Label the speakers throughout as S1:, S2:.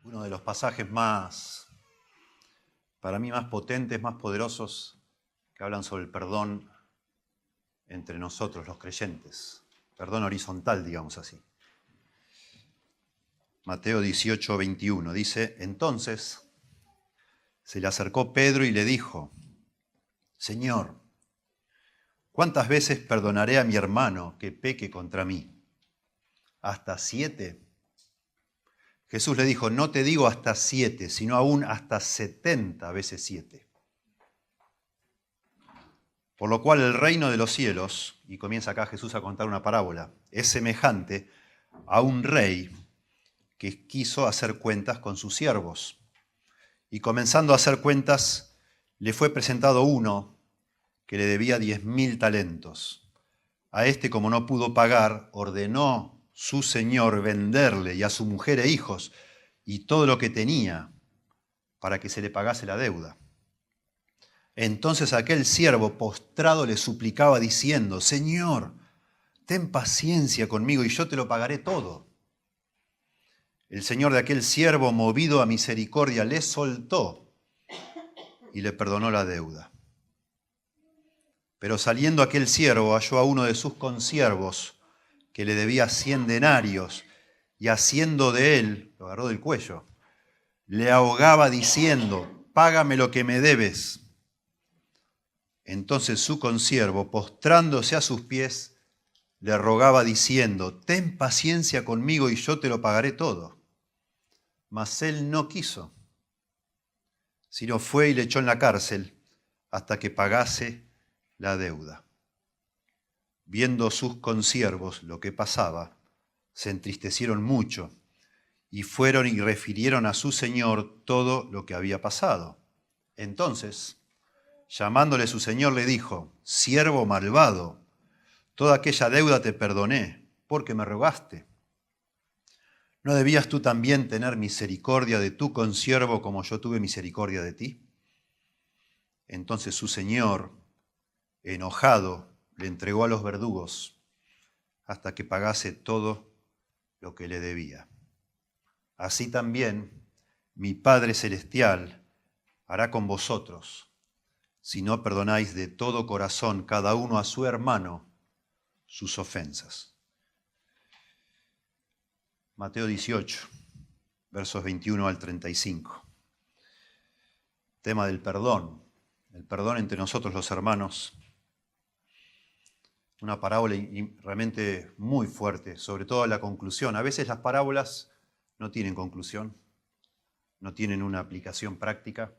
S1: Uno de los pasajes para mí más potentes, más poderosos, que hablan sobre el perdón entre nosotros, los creyentes. Perdón horizontal, digamos así. Mateo 18, 21 dice: Entonces se le acercó Pedro y le dijo: Señor, ¿cuántas veces perdonaré a mi hermano que peque contra mí? ¿Hasta 7? Jesús le dijo: no te digo hasta 7, sino aún hasta 70 veces 7. Por lo cual el reino de los cielos, y comienza acá Jesús a contar una parábola, es semejante a un rey que quiso hacer cuentas con sus siervos. Y comenzando a hacer cuentas, le fue presentado uno que le debía 10.000 talentos. A este, como no pudo pagar, ordenó su señor venderle y a su mujer e hijos y todo lo que tenía para que se le pagase la deuda. Entonces aquel siervo postrado le suplicaba diciendo: Señor, ten paciencia conmigo y yo te lo pagaré todo. El señor de aquel siervo, movido a misericordia, le soltó y le perdonó la deuda. Pero saliendo aquel siervo halló a uno de sus consiervos que le debía 100 denarios y haciendo de él, lo agarró del cuello, le ahogaba diciendo: págame lo que me debes. Entonces su consiervo, postrándose a sus pies, le rogaba diciendo: ten paciencia conmigo y yo te lo pagaré todo. Mas él no quiso, sino fue y le echó en la cárcel hasta que pagase la deuda. Viendo sus consiervos lo que pasaba, se entristecieron mucho y fueron y refirieron a su señor todo lo que había pasado. Entonces, llamándole su señor, le dijo: siervo malvado, toda aquella deuda te perdoné, porque me rogaste. ¿No debías tú también tener misericordia de tu consiervo como yo tuve misericordia de ti? Entonces su señor, enojado, le entregó a los verdugos hasta que pagase todo lo que le debía. Así también mi Padre Celestial hará con vosotros, si no perdonáis de todo corazón cada uno a su hermano sus ofensas. Mateo 18, versos 21 al 35. Tema del perdón, el perdón entre nosotros los hermanos. Una parábola realmente muy fuerte, sobre todo la conclusión. A veces las parábolas no tienen conclusión, no tienen una aplicación práctica.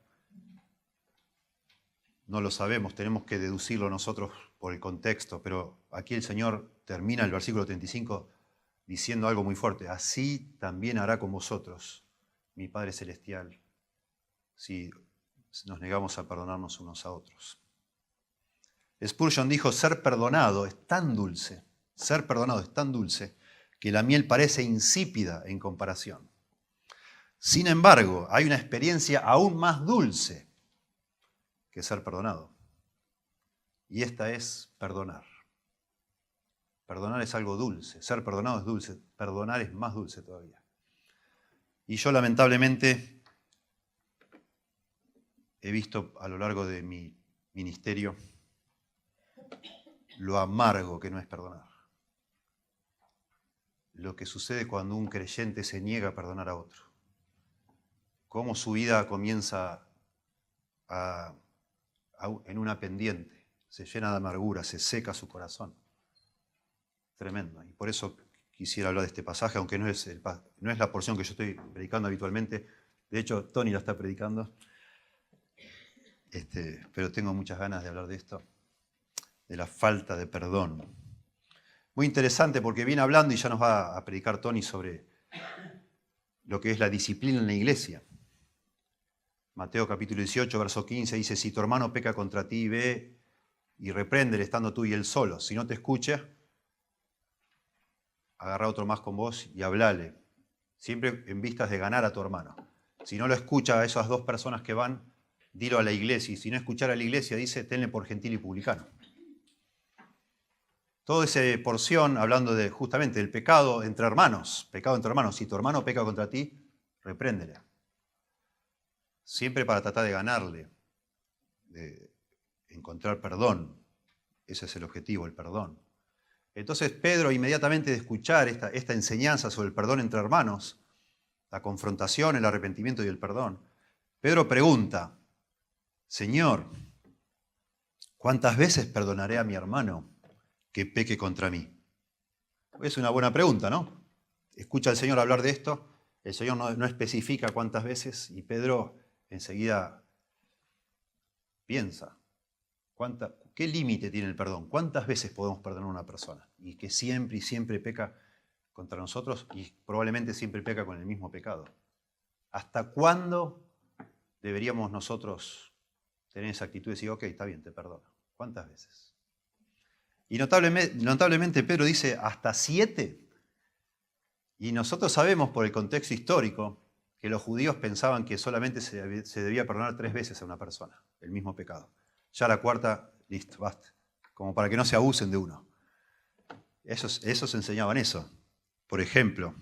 S1: No lo sabemos, tenemos que deducirlo nosotros por el contexto, pero aquí el Señor termina el versículo 35 diciendo algo muy fuerte: así también hará con vosotros mi Padre Celestial, si nos negamos a perdonarnos unos a otros. Spurgeon dijo: ser perdonado es tan dulce, que la miel parece insípida en comparación. Sin embargo, hay una experiencia aún más dulce que ser perdonado, y esta es perdonar. Perdonar es algo dulce, ser perdonado es dulce, perdonar es más dulce todavía. Y yo lamentablemente he visto a lo largo de mi ministerio lo amargo que no es perdonar. Lo que sucede cuando un creyente se niega a perdonar a otro. Cómo su vida comienza en una pendiente, se llena de amargura, se seca su corazón. Tremendo. Y por eso quisiera hablar de este pasaje, aunque no es la porción que yo estoy predicando habitualmente. De hecho, Tony la está predicando. Pero tengo muchas ganas de hablar de esto, de la falta de perdón. Muy interesante porque viene hablando y ya nos va a predicar Tony sobre lo que es la disciplina en la iglesia. Mateo capítulo 18, verso 15 dice: si tu hermano peca contra ti, ve y repréndele estando tú y él solos. Si no te escucha, agarra otro más con vos y hablale, siempre en vistas de ganar a tu hermano. Si no lo escucha a esas dos personas que van, dilo a la iglesia. Y si no escuchara a la iglesia, dice: tenle por gentil y publicano. Toda esa porción hablando justamente del pecado entre hermanos. Pecado entre hermanos. Si tu hermano peca contra ti, repréndele. Siempre para tratar de ganarle, de encontrar perdón. Ese es el objetivo, el perdón. Entonces Pedro, inmediatamente de escuchar esta enseñanza sobre el perdón entre hermanos, la confrontación, el arrepentimiento y el perdón, Pedro pregunta, Señor, ¿cuántas veces perdonaré a mi hermano que peque contra mí? Es una buena pregunta, ¿no? Escucha al Señor hablar de esto, el Señor no especifica cuántas veces y Pedro enseguida piensa, ¿qué límite tiene el perdón? ¿Cuántas veces podemos perdonar a una persona? Y que siempre y siempre peca contra nosotros y probablemente siempre peca con el mismo pecado. ¿Hasta cuándo deberíamos nosotros tener esa actitud de decir, ok, está bien, te perdono? ¿Cuántas veces? Y notablemente Pedro dice, ¿hasta 7? Y nosotros sabemos por el contexto histórico que los judíos pensaban que solamente se debía perdonar 3 veces a una persona, el mismo pecado. Ya la cuarta, listo, basta. Como para que no se abusen de uno. Esos enseñaban eso. Por ejemplo,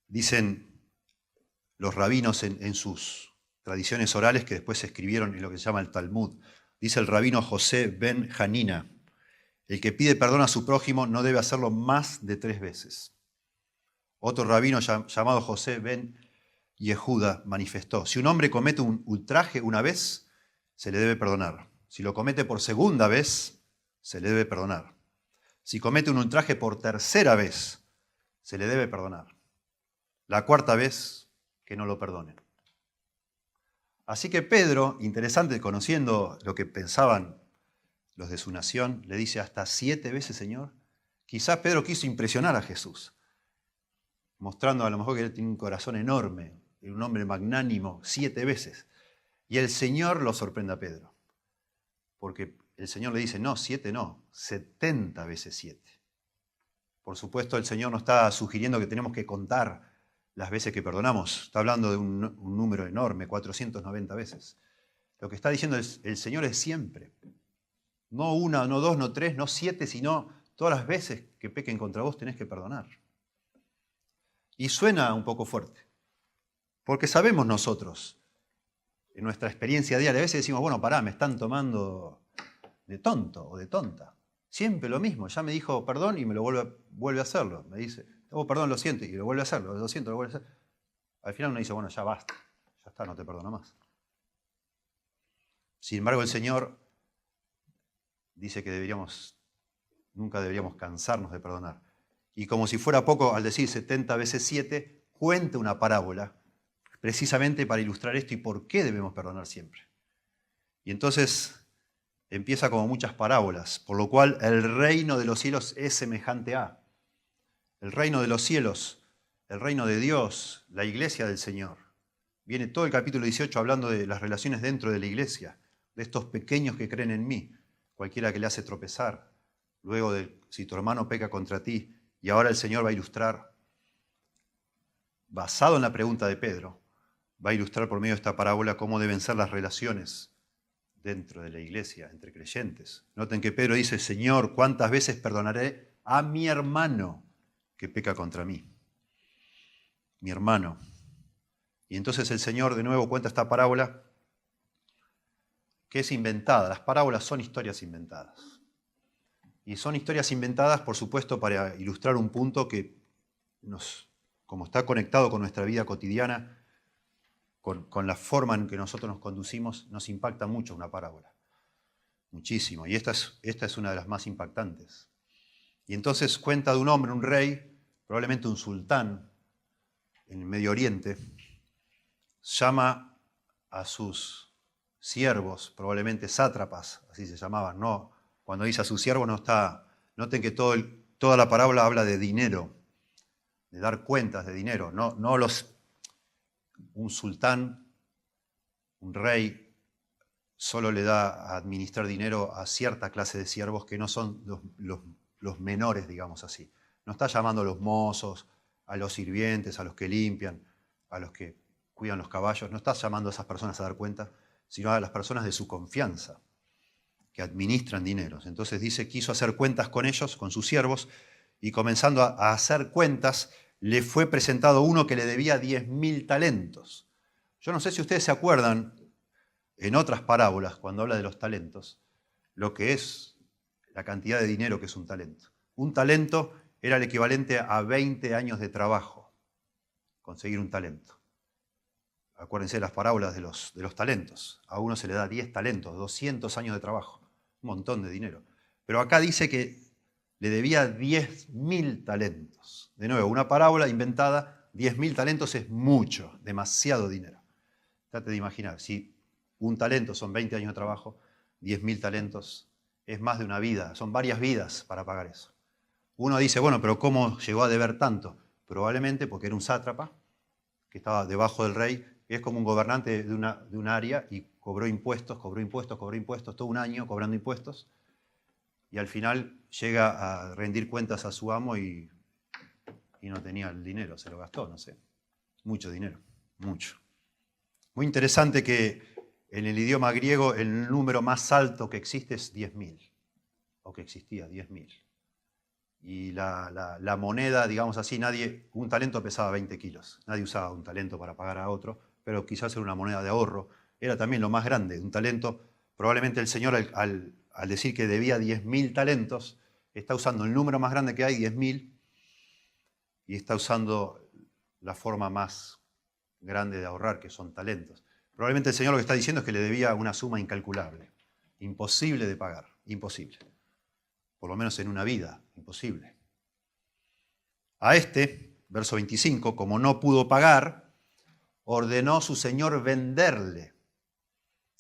S1: dicen los rabinos en sus tradiciones orales que después se escribieron en lo que se llama el Talmud. Dice el rabino José ben Hanina, el que pide perdón a su prójimo no debe hacerlo más de 3 veces. Otro rabino llamado José ben Yehuda manifestó, si un hombre comete un ultraje una vez, se le debe perdonar. Si lo comete por segunda vez, se le debe perdonar. Si comete un ultraje por tercera vez, se le debe perdonar. La cuarta vez, que no lo perdonen. Así que Pedro, interesante, conociendo lo que pensaban los de su nación, le dice hasta 7 veces, Señor. Quizás Pedro quiso impresionar a Jesús, mostrando a lo mejor que él tiene un corazón enorme, un hombre magnánimo, 7 veces. Y el Señor lo sorprende a Pedro, porque el Señor le dice, no, 7 no, 70 veces 7. Por supuesto, el Señor nos está sugiriendo que tenemos que contar las veces que perdonamos. Está hablando de un número enorme, 490 veces. Lo que está diciendo el Señor es siempre. No 1, no 2, no 3, no 7, sino todas las veces que pequen contra vos tenés que perdonar. Y suena un poco fuerte, porque sabemos nosotros, en nuestra experiencia diaria, a veces decimos, bueno, pará, me están tomando de tonto o de tonta. Siempre lo mismo, ya me dijo perdón y me lo vuelve a hacerlo. Me dice, oh, perdón, lo siento, y lo vuelve a hacerlo, lo siento, lo vuelve a hacer. Al final uno dice, bueno, ya basta, ya está, no te perdono más. Sin embargo, el Señor dice que nunca deberíamos cansarnos de perdonar. Y como si fuera poco, al decir 70 veces 7, cuenta una parábola precisamente para ilustrar esto y por qué debemos perdonar siempre. Y entonces empieza como muchas parábolas, por lo cual el reino de los cielos es semejante a. El reino de los cielos, el reino de Dios, la iglesia del Señor. Viene todo el capítulo 18 hablando de las relaciones dentro de la iglesia, de estos pequeños que creen en mí, cualquiera que le hace tropezar. Luego si tu hermano peca contra ti, y ahora el Señor va a ilustrar, basado en la pregunta de Pedro, va a ilustrar por medio de esta parábola cómo deben ser las relaciones dentro de la iglesia, entre creyentes. Noten que Pedro dice, Señor, ¿cuántas veces perdonaré a mi hermano que peca contra mí? Mi hermano. Y entonces el Señor de nuevo cuenta esta parábola que es inventada. Las parábolas son historias inventadas. Y son historias inventadas, por supuesto, para ilustrar un punto que como está conectado con nuestra vida cotidiana, con la forma en que nosotros nos conducimos, nos impacta mucho una parábola. Muchísimo. Y esta es una de las más impactantes. Y entonces cuenta de un hombre, un rey, probablemente un sultán, en el Medio Oriente, llama a sus siervos, probablemente sátrapas, así se llamaban, no. Cuando dice a sus siervos no está. Noten que toda la parábola habla de dinero, de dar cuentas de dinero. Un sultán, un rey, solo le da a administrar dinero a cierta clase de siervos que no son los menores, digamos así. No está llamando a los mozos, a los sirvientes, a los que limpian, a los que cuidan los caballos. No está llamando a esas personas a dar cuenta, sino a las personas de su confianza, que administran dineros. Entonces dice, quiso hacer cuentas con ellos, con sus siervos, y comenzando a hacer cuentas, le fue presentado uno que le debía 10.000 talentos. Yo no sé si ustedes se acuerdan, en otras parábolas, cuando habla de los talentos, lo que es la cantidad de dinero que es un talento. Un talento era el equivalente a 20 años de trabajo, conseguir un talento. Acuérdense de las parábolas de los talentos. A uno se le da 10 talentos, 200 años de trabajo, un montón de dinero. Pero acá dice que le debía 10.000 talentos. De nuevo, una parábola inventada, 10.000 talentos es mucho, demasiado dinero. Trate de imaginar, si un talento son 20 años de trabajo, 10.000 talentos es más de una vida, son varias vidas para pagar eso. Uno dice, bueno, pero ¿cómo llegó a deber tanto? Probablemente porque era un sátrapa que estaba debajo del rey, que es como un gobernante de un área y cobró impuestos, todo un año cobrando impuestos, y al final llega a rendir cuentas a su amo y no tenía el dinero, se lo gastó, no sé. Mucho dinero, mucho. Muy interesante que en el idioma griego el número más alto que existe es 10.000, o que existía, 10.000. Y la moneda, digamos así, un talento pesaba 20 kilos. Nadie usaba un talento para pagar a otro, pero quizás era una moneda de ahorro. Era también lo más grande, un talento. Probablemente el Señor, al decir que debía 10.000 talentos, está usando el número más grande que hay, 10.000, y está usando la forma más grande de ahorrar, que son talentos. Probablemente el Señor lo que está diciendo es que le debía una suma incalculable, imposible de pagar, imposible. Por lo menos en una vida, imposible. A este, verso 25, como no pudo pagar, ordenó su señor venderle,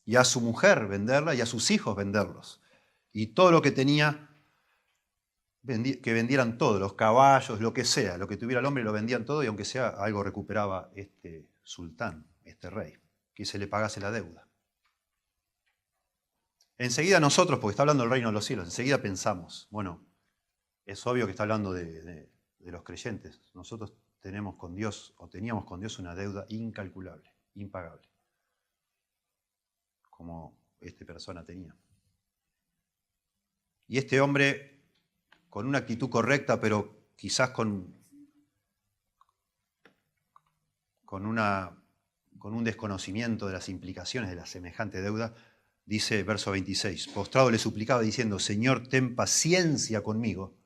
S1: y a su mujer venderla, y a sus hijos venderlos. Y todo lo que tenía, que vendieran todo, los caballos, lo que sea, lo que tuviera el hombre lo vendían todo, y aunque sea algo recuperaba este sultán, este rey, que se le pagase la deuda. Enseguida nosotros, porque está hablando del reino de los cielos, enseguida pensamos, bueno, es obvio que está hablando de los creyentes. Nosotros tenemos con Dios, o teníamos con Dios una deuda incalculable, impagable, como esta persona tenía. Y este hombre, con una actitud correcta, pero quizás con un desconocimiento de las implicaciones de la semejante deuda, dice verso 26, postrado le suplicaba diciendo, Señor, ten paciencia conmigo,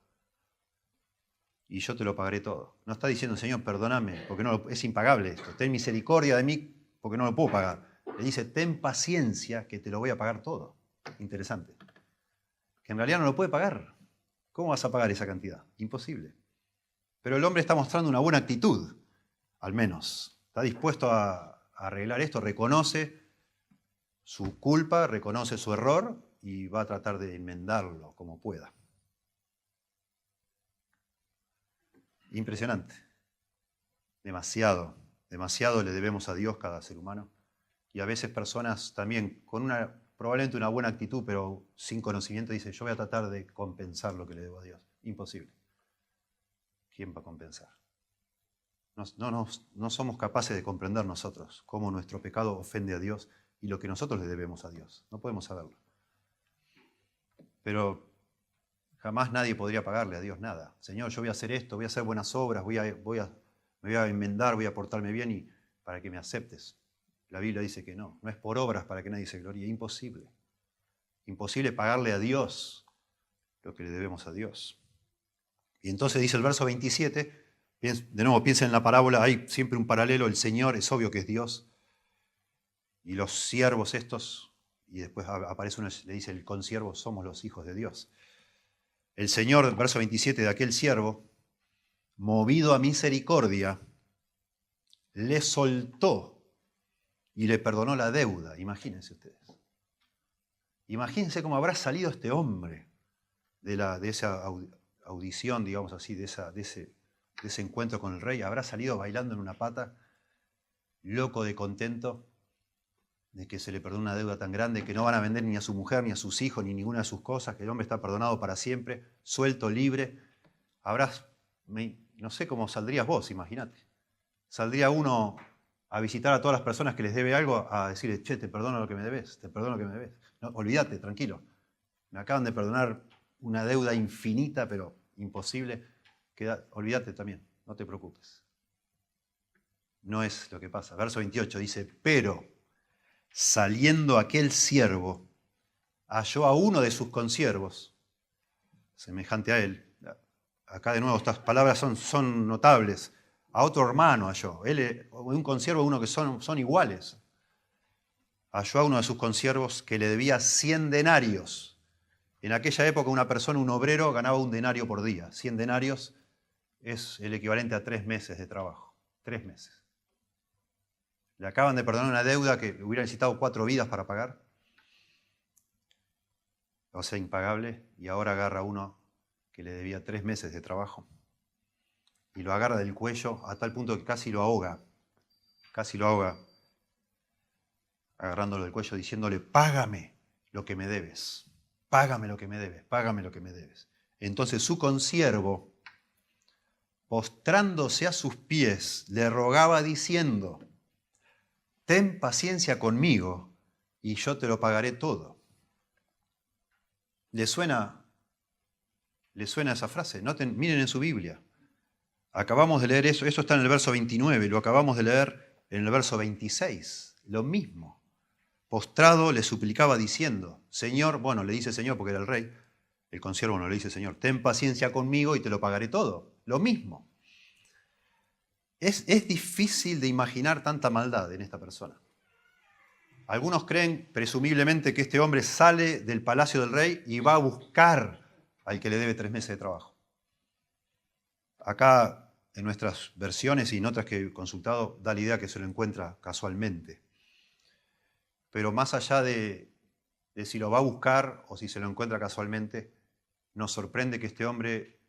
S1: y yo te lo pagaré todo. No está diciendo, Señor, perdóname, porque es impagable esto. Ten misericordia de mí, porque no lo puedo pagar. Le dice, ten paciencia, que te lo voy a pagar todo. Interesante. Que en realidad no lo puede pagar. ¿Cómo vas a pagar esa cantidad? Imposible. Pero el hombre está mostrando una buena actitud, al menos. Está dispuesto a arreglar esto, reconoce su culpa, reconoce su error y va a tratar de enmendarlo como pueda. Impresionante. Demasiado le debemos a Dios cada ser humano. Y a veces personas también con probablemente una buena actitud, pero sin conocimiento, dicen, yo voy a tratar de compensar lo que le debo a Dios. Imposible. ¿Quién va a compensar? No somos capaces de comprender nosotros cómo nuestro pecado ofende a Dios y lo que nosotros le debemos a Dios. No podemos saberlo. Pero jamás nadie podría pagarle a Dios nada. Señor, yo voy a hacer esto, voy a hacer buenas obras, me voy a enmendar, voy a portarme bien y para que me aceptes. La Biblia dice que no es por obras para que nadie se gloríe. Imposible. Imposible pagarle a Dios lo que le debemos a Dios. Y entonces dice el verso 27, de nuevo piensen en la parábola, hay siempre un paralelo, el Señor es obvio que es Dios, y los siervos estos, y después aparece uno, le dice el consiervo, somos los hijos de Dios. El Señor, verso 27, de aquel siervo, movido a misericordia, le soltó y le perdonó la deuda. Imagínense ustedes. Imagínense cómo habrá salido este hombre de esa audición, digamos así, de ese encuentro con el rey. Habrá salido bailando en una pata, loco de contento de que se le perdonó una deuda tan grande que no van a vender ni a su mujer, ni a sus hijos, ni ninguna de sus cosas, que el hombre está perdonado para siempre, suelto, libre. No sé cómo saldrías vos, imagínate. Saldría uno a visitar a todas las personas que les debe algo, a decirle, che, te perdono lo que me debes, te perdono lo que me debes. No, olvídate, tranquilo. Me acaban de perdonar una deuda infinita, pero imposible. Olvídate también. no te preocupes. No es lo que pasa. Verso 28 dice, pero saliendo aquel siervo, halló a uno de sus consiervos, semejante a él. Acá de nuevo estas palabras son notables. A otro hermano halló. Él, un consiervo, uno que son iguales. Halló a uno de sus consiervos que le debía 100 denarios. En aquella época una persona, un obrero, ganaba 1 denario por día. 100 denarios es el equivalente a 3 meses de trabajo. 3 meses. Le acaban de perdonar una deuda que hubiera necesitado 4 vidas para pagar. O sea, impagable. Y ahora agarra a uno que le debía 3 meses de trabajo. Y lo agarra del cuello a tal punto que casi lo ahoga. Casi lo ahoga. Agarrándolo del cuello diciéndole, págame lo que me debes. Págame lo que me debes. Págame lo que me debes. Entonces su consiervo, postrándose a sus pies, le rogaba diciendo, ten paciencia conmigo y yo te lo pagaré todo. ¿Le suena esa frase? Noten, miren en su Biblia. Acabamos de leer eso está en el verso 29, lo acabamos de leer en el verso 26. Lo mismo. Postrado le suplicaba diciendo, Señor, bueno, le dice Señor porque era el rey, el consiervo no le dice Señor, ten paciencia conmigo y te lo pagaré todo. Lo mismo. Es difícil de imaginar tanta maldad en esta persona. Algunos creen, presumiblemente, que este hombre sale del palacio del rey y va a buscar al que le debe 3 meses de trabajo. Acá, en nuestras versiones y en otras que he consultado, da la idea que se lo encuentra casualmente. Pero más allá de si lo va a buscar o si se lo encuentra casualmente, nos sorprende que este hombre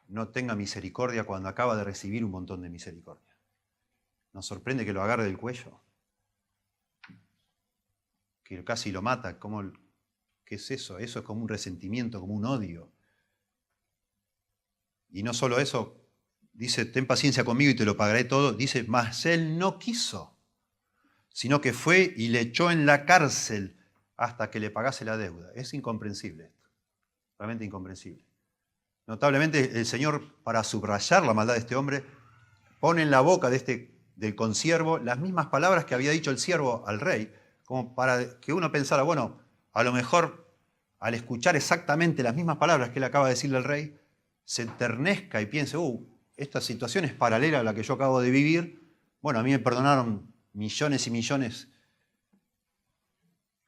S1: no tenga misericordia cuando acaba de recibir un montón de misericordia. Nos sorprende que lo agarre del cuello, que casi lo mata. ¿Qué es eso? Eso es como un resentimiento, como un odio. Y no solo eso, dice, ten paciencia conmigo y te lo pagaré todo. Dice, mas él no quiso, sino que fue y le echó en la cárcel hasta que le pagase la deuda. Es incomprensible esto, realmente incomprensible. Notablemente el Señor, para subrayar la maldad de este hombre, pone en la boca del consiervo las mismas palabras que había dicho el siervo al rey, como para que uno pensara, bueno, a lo mejor al escuchar exactamente las mismas palabras que él acaba de decirle al rey, se enternezca y piense, esta situación es paralela a la que yo acabo de vivir. Bueno, a mí me perdonaron millones y millones.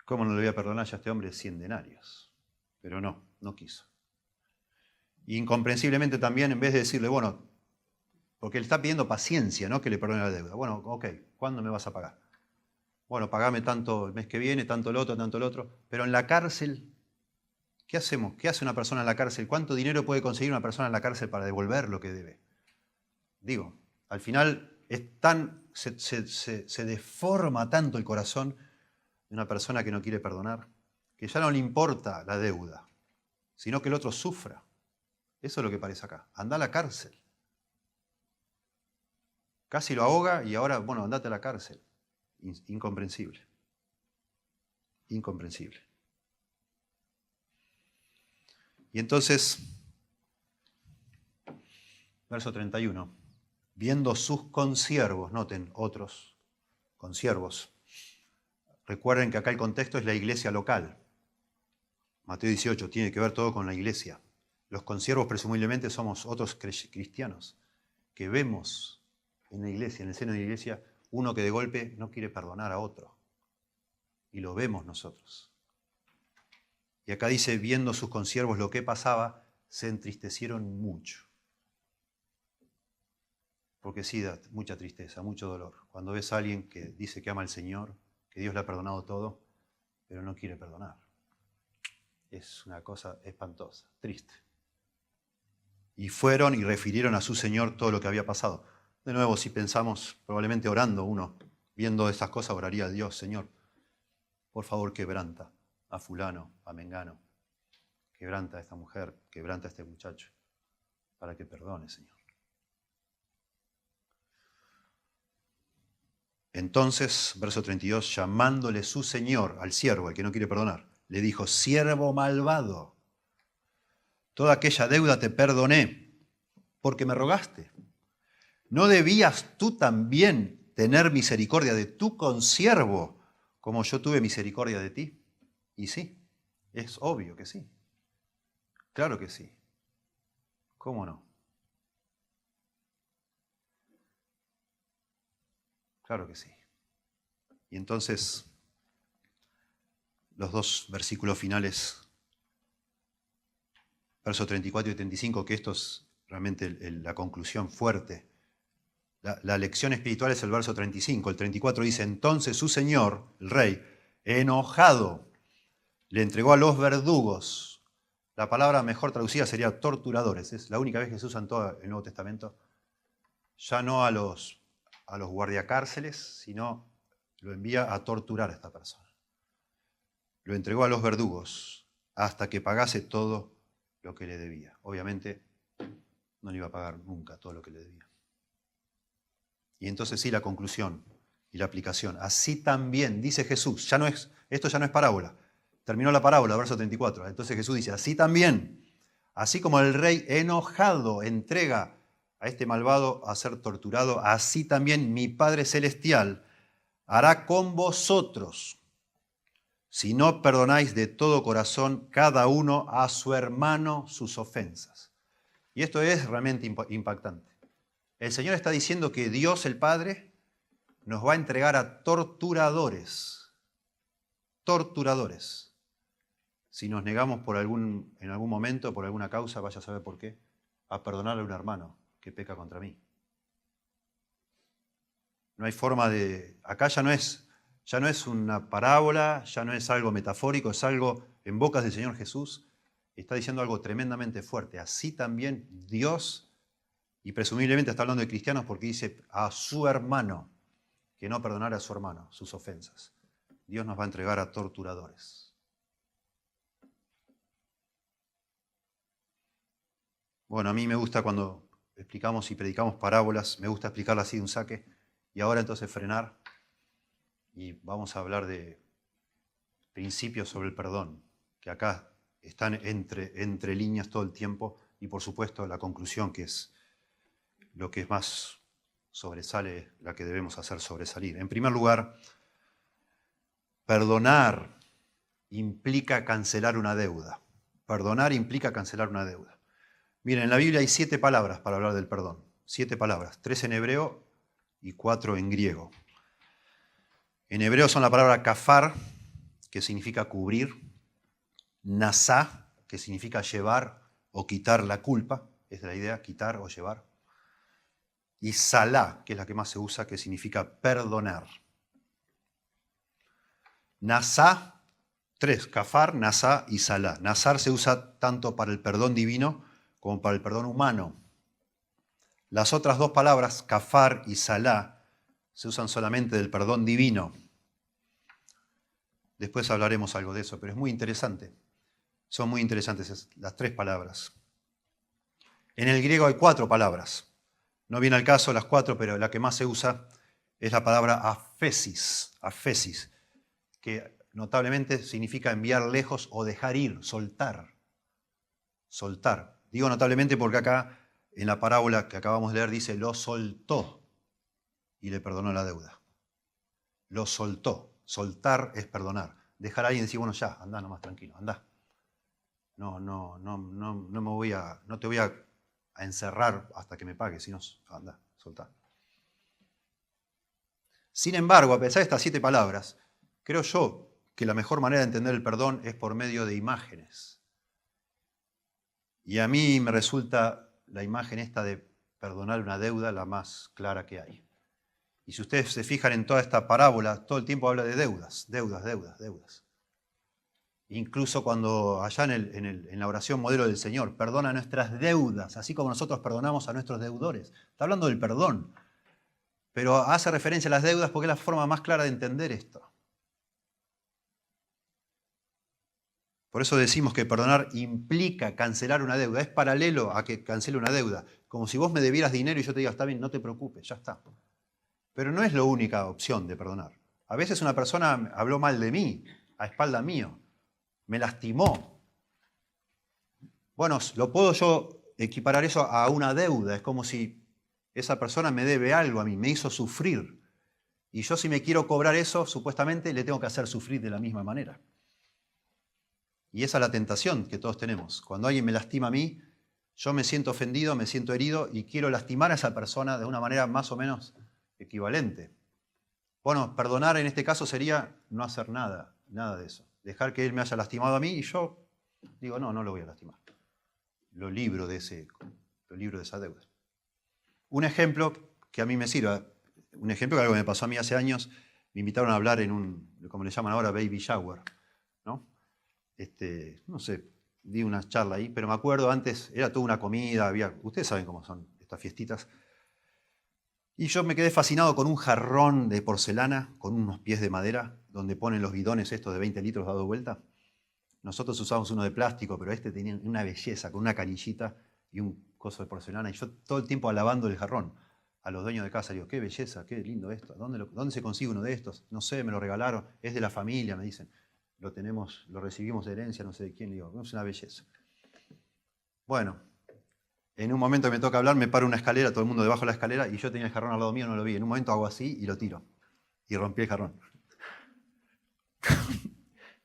S1: ¿Cómo no le voy a perdonar ya a este hombre 100 denarios? Pero no quiso. Y incomprensiblemente también, en vez de decirle, bueno, porque él está pidiendo paciencia, ¿no? Que le perdone la deuda. Bueno, ok, ¿cuándo me vas a pagar? Bueno, pagame tanto el mes que viene, tanto el otro. Pero en la cárcel, ¿qué hacemos? ¿Qué hace una persona en la cárcel? ¿Cuánto dinero puede conseguir una persona en la cárcel para devolver lo que debe? Digo, al final se deforma tanto el corazón de una persona que no quiere perdonar, que ya no le importa la deuda, sino que el otro sufra. Eso es lo que parece acá. Anda a la cárcel. Casi lo ahoga y ahora, bueno, andate a la cárcel. Incomprensible. Incomprensible. Y entonces, verso 31, viendo sus consiervos, noten, otros consiervos. Recuerden que acá el contexto es la iglesia local. Mateo 18 tiene que ver todo con la iglesia. Los consiervos presumiblemente somos otros cristianos que vemos en la iglesia, en el seno de la iglesia, uno que de golpe no quiere perdonar a otro. Y lo vemos nosotros. Y acá dice, viendo sus consiervos lo que pasaba, se entristecieron mucho. Porque sí da mucha tristeza, mucho dolor. Cuando ves a alguien que dice que ama al Señor, que Dios le ha perdonado todo, pero no quiere perdonar. Es una cosa espantosa, triste. Y fueron y refirieron a su Señor todo lo que había pasado. De nuevo, si pensamos, probablemente orando uno, viendo estas cosas, oraría a Dios, Señor, por favor quebranta a fulano, a mengano, quebranta a esta mujer, quebranta a este muchacho, para que perdone, Señor. Entonces, verso 32, llamándole su Señor al siervo, al que no quiere perdonar, le dijo, siervo malvado, toda aquella deuda te perdoné, porque me rogaste. ¿No debías tú también tener misericordia de tu consiervo como yo tuve misericordia de ti? Y sí, es obvio que sí. Claro que sí. ¿Cómo no? Claro que sí. Y entonces, los dos versículos finales, versos 34 y 35, que esto es realmente la conclusión fuerte. La lección espiritual es el verso 35. El 34 dice, entonces su señor, el rey, enojado, le entregó a los verdugos. La palabra mejor traducida sería torturadores. Es la única vez que se usa en todo el Nuevo Testamento. Ya no a los guardiacárceles, sino lo envía a torturar a esta persona. Lo entregó a los verdugos hasta que pagase todo lo que le debía. Obviamente no le iba a pagar nunca todo lo que le debía. Y entonces sí, la conclusión y la aplicación. Así también, dice Jesús, esto ya no es parábola. Terminó la parábola, verso 34. Entonces Jesús dice, así también, así como el rey enojado entrega a este malvado a ser torturado, así también mi Padre Celestial hará con vosotros, si no perdonáis de todo corazón cada uno a su hermano sus ofensas. Y esto es realmente impactante. El Señor está diciendo que Dios el Padre nos va a entregar a torturadores, si nos negamos en algún momento, por alguna causa, vaya a saber por qué, a perdonarle a un hermano que peca contra mí. No hay forma de... Acá ya no es una parábola, ya no es algo metafórico, es algo en bocas del Señor Jesús. Está diciendo algo tremendamente fuerte. Así también Dios, y presumiblemente está hablando de cristianos porque dice a su hermano, que no perdonara a su hermano sus ofensas. Dios nos va a entregar a torturadores. Bueno, a mí me gusta cuando explicamos y predicamos parábolas, me gusta explicarlas así de un saque. Y ahora entonces frenar y vamos a hablar de principios sobre el perdón, que acá están entre líneas todo el tiempo, y por supuesto la conclusión, que es lo que más sobresale, la que debemos hacer sobresalir. En primer lugar, perdonar implica cancelar una deuda. Perdonar implica cancelar una deuda. Miren, en la Biblia hay 7 palabras para hablar del perdón. 7 palabras, 3 en hebreo y 4 en griego. En hebreo son la palabra kafar, que significa cubrir, nasá, que significa llevar o quitar la culpa, es la idea, quitar o llevar, y salá, que es la que más se usa, que significa perdonar. Nasá, 3, kafar, nasá y salá. Nasar se usa tanto para el perdón divino como para el perdón humano. Las otras 2 palabras, kafar y salá, se usan solamente del perdón divino. Después hablaremos algo de eso, pero es muy interesante. Son muy interesantes las 3 palabras. En el griego hay 4 palabras. No viene al caso las 4, pero la que más se usa es la palabra afesis, que notablemente significa enviar lejos o dejar ir, soltar. Soltar. Digo notablemente porque acá en la parábola que acabamos de leer dice lo soltó y le perdonó la deuda. Lo soltó. Soltar es perdonar. Dejar a alguien y decir, bueno, ya, anda nomás tranquilo, anda. No te voy a encerrar hasta que me pagues, sino anda, soltá. Sin embargo, a pesar de estas 7 palabras, creo yo que la mejor manera de entender el perdón es por medio de imágenes. Y a mí me resulta la imagen esta de perdonar una deuda la más clara que hay. Y si ustedes se fijan en toda esta parábola, todo el tiempo habla de deudas. Incluso cuando allá en la oración modelo del Señor, perdona nuestras deudas, así como nosotros perdonamos a nuestros deudores. Está hablando del perdón, pero hace referencia a las deudas porque es la forma más clara de entender esto. Por eso decimos que perdonar implica cancelar una deuda, es paralelo a que cancele una deuda. Como si vos me debieras dinero y yo te diga, está bien, no te preocupes, ya está. Pero no es la única opción de perdonar. A veces una persona habló mal de mí, a espalda mío, me lastimó. Bueno, lo puedo yo equiparar eso a una deuda. Es como si Esa persona me debe algo a mí, me hizo sufrir. Y yo si me quiero cobrar eso, supuestamente le tengo que hacer sufrir de la misma manera. Y esa es la tentación que todos tenemos. Cuando alguien me lastima a mí, yo me siento ofendido, me siento herido y quiero lastimar a esa persona de una manera más o menos equivalente. Bueno, perdonar en este caso sería no hacer nada, nada de eso. Dejar que él me haya lastimado a mí y yo digo, no lo voy a lastimar. Lo libro de esa deuda. Un ejemplo que a mí me sirva, un ejemplo que algo me pasó a mí hace años, me invitaron a hablar en un, como le llaman ahora, baby shower, ¿no? No sé, di una charla ahí, pero me acuerdo antes, era toda una comida, ustedes saben cómo son estas fiestitas, y yo me quedé fascinado con un jarrón de porcelana, con unos pies de madera, donde ponen los bidones estos de 20 litros dado vuelta. Nosotros usamos uno de plástico, pero este tenía una belleza, con una canillita y un coso de porcelana, y yo todo el tiempo alabando el jarrón. A los dueños de casa digo, qué belleza, qué lindo esto, ¿dónde se consigue uno de estos? No sé, me lo regalaron, es de la familia, me dicen. Lo recibimos de herencia, no sé de quién, digo, es una belleza. Bueno, en un momento me toca hablar, me paro una escalera, todo el mundo debajo de la escalera, y yo tenía el jarrón al lado mío, no lo vi. En un momento hago así y lo tiro. Y rompí el jarrón.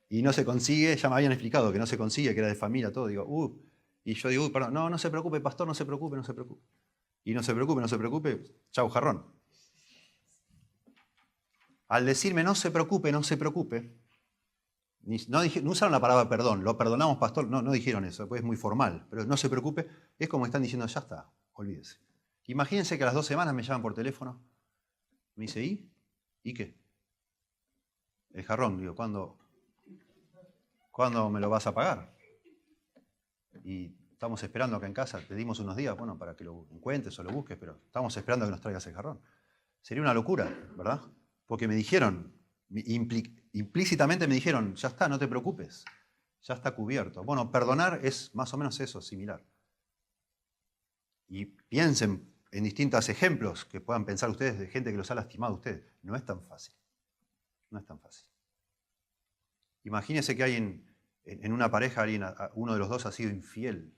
S1: Y no se consigue, ya me habían explicado que no se consigue, que era de familia, todo. Digo, y yo digo, perdón, no se preocupe, pastor, no se preocupe, no se preocupe. Y no se preocupe, chau, jarrón. Al decirme no se preocupe, no usaron la palabra perdón, lo perdonamos, pastor, no dijeron eso, pues es muy formal, pero no se preocupe, es como están diciendo, ya está, olvídese. Imagínense que a las 2 semanas me llaman por teléfono, me dice, ¿y qué? El jarrón, digo, ¿cuándo me lo vas a pagar? Y estamos esperando acá en casa, te dimos unos días, bueno, para que lo encuentres o lo busques, pero estamos esperando que nos traigas el jarrón. Sería una locura, ¿verdad? Porque me dijeron, implícitamente me dijeron, ya está, no te preocupes, ya está cubierto. Bueno, perdonar es más o menos eso, similar. Y piensen en distintos ejemplos que puedan pensar ustedes de gente que los ha lastimado a ustedes. No es tan fácil. No es tan fácil. Imagínense que hay en una pareja, uno de los dos ha sido infiel,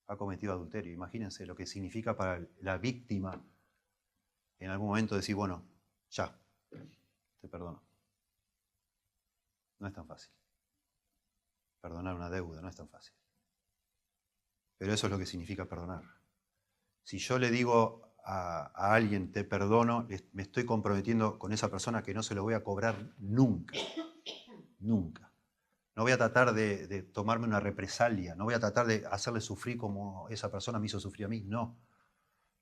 S1: ha cometido adulterio. Imagínense lo que significa para la víctima en algún momento decir, bueno, ya, te perdono. No es tan fácil. Perdonar una deuda no es tan fácil. Pero eso es lo que significa perdonar. Si yo le digo a alguien, te perdono, me estoy comprometiendo con esa persona que no se lo voy a cobrar nunca. Nunca. No voy a tratar de tomarme una represalia, no voy a tratar de hacerle sufrir como esa persona me hizo sufrir a mí. No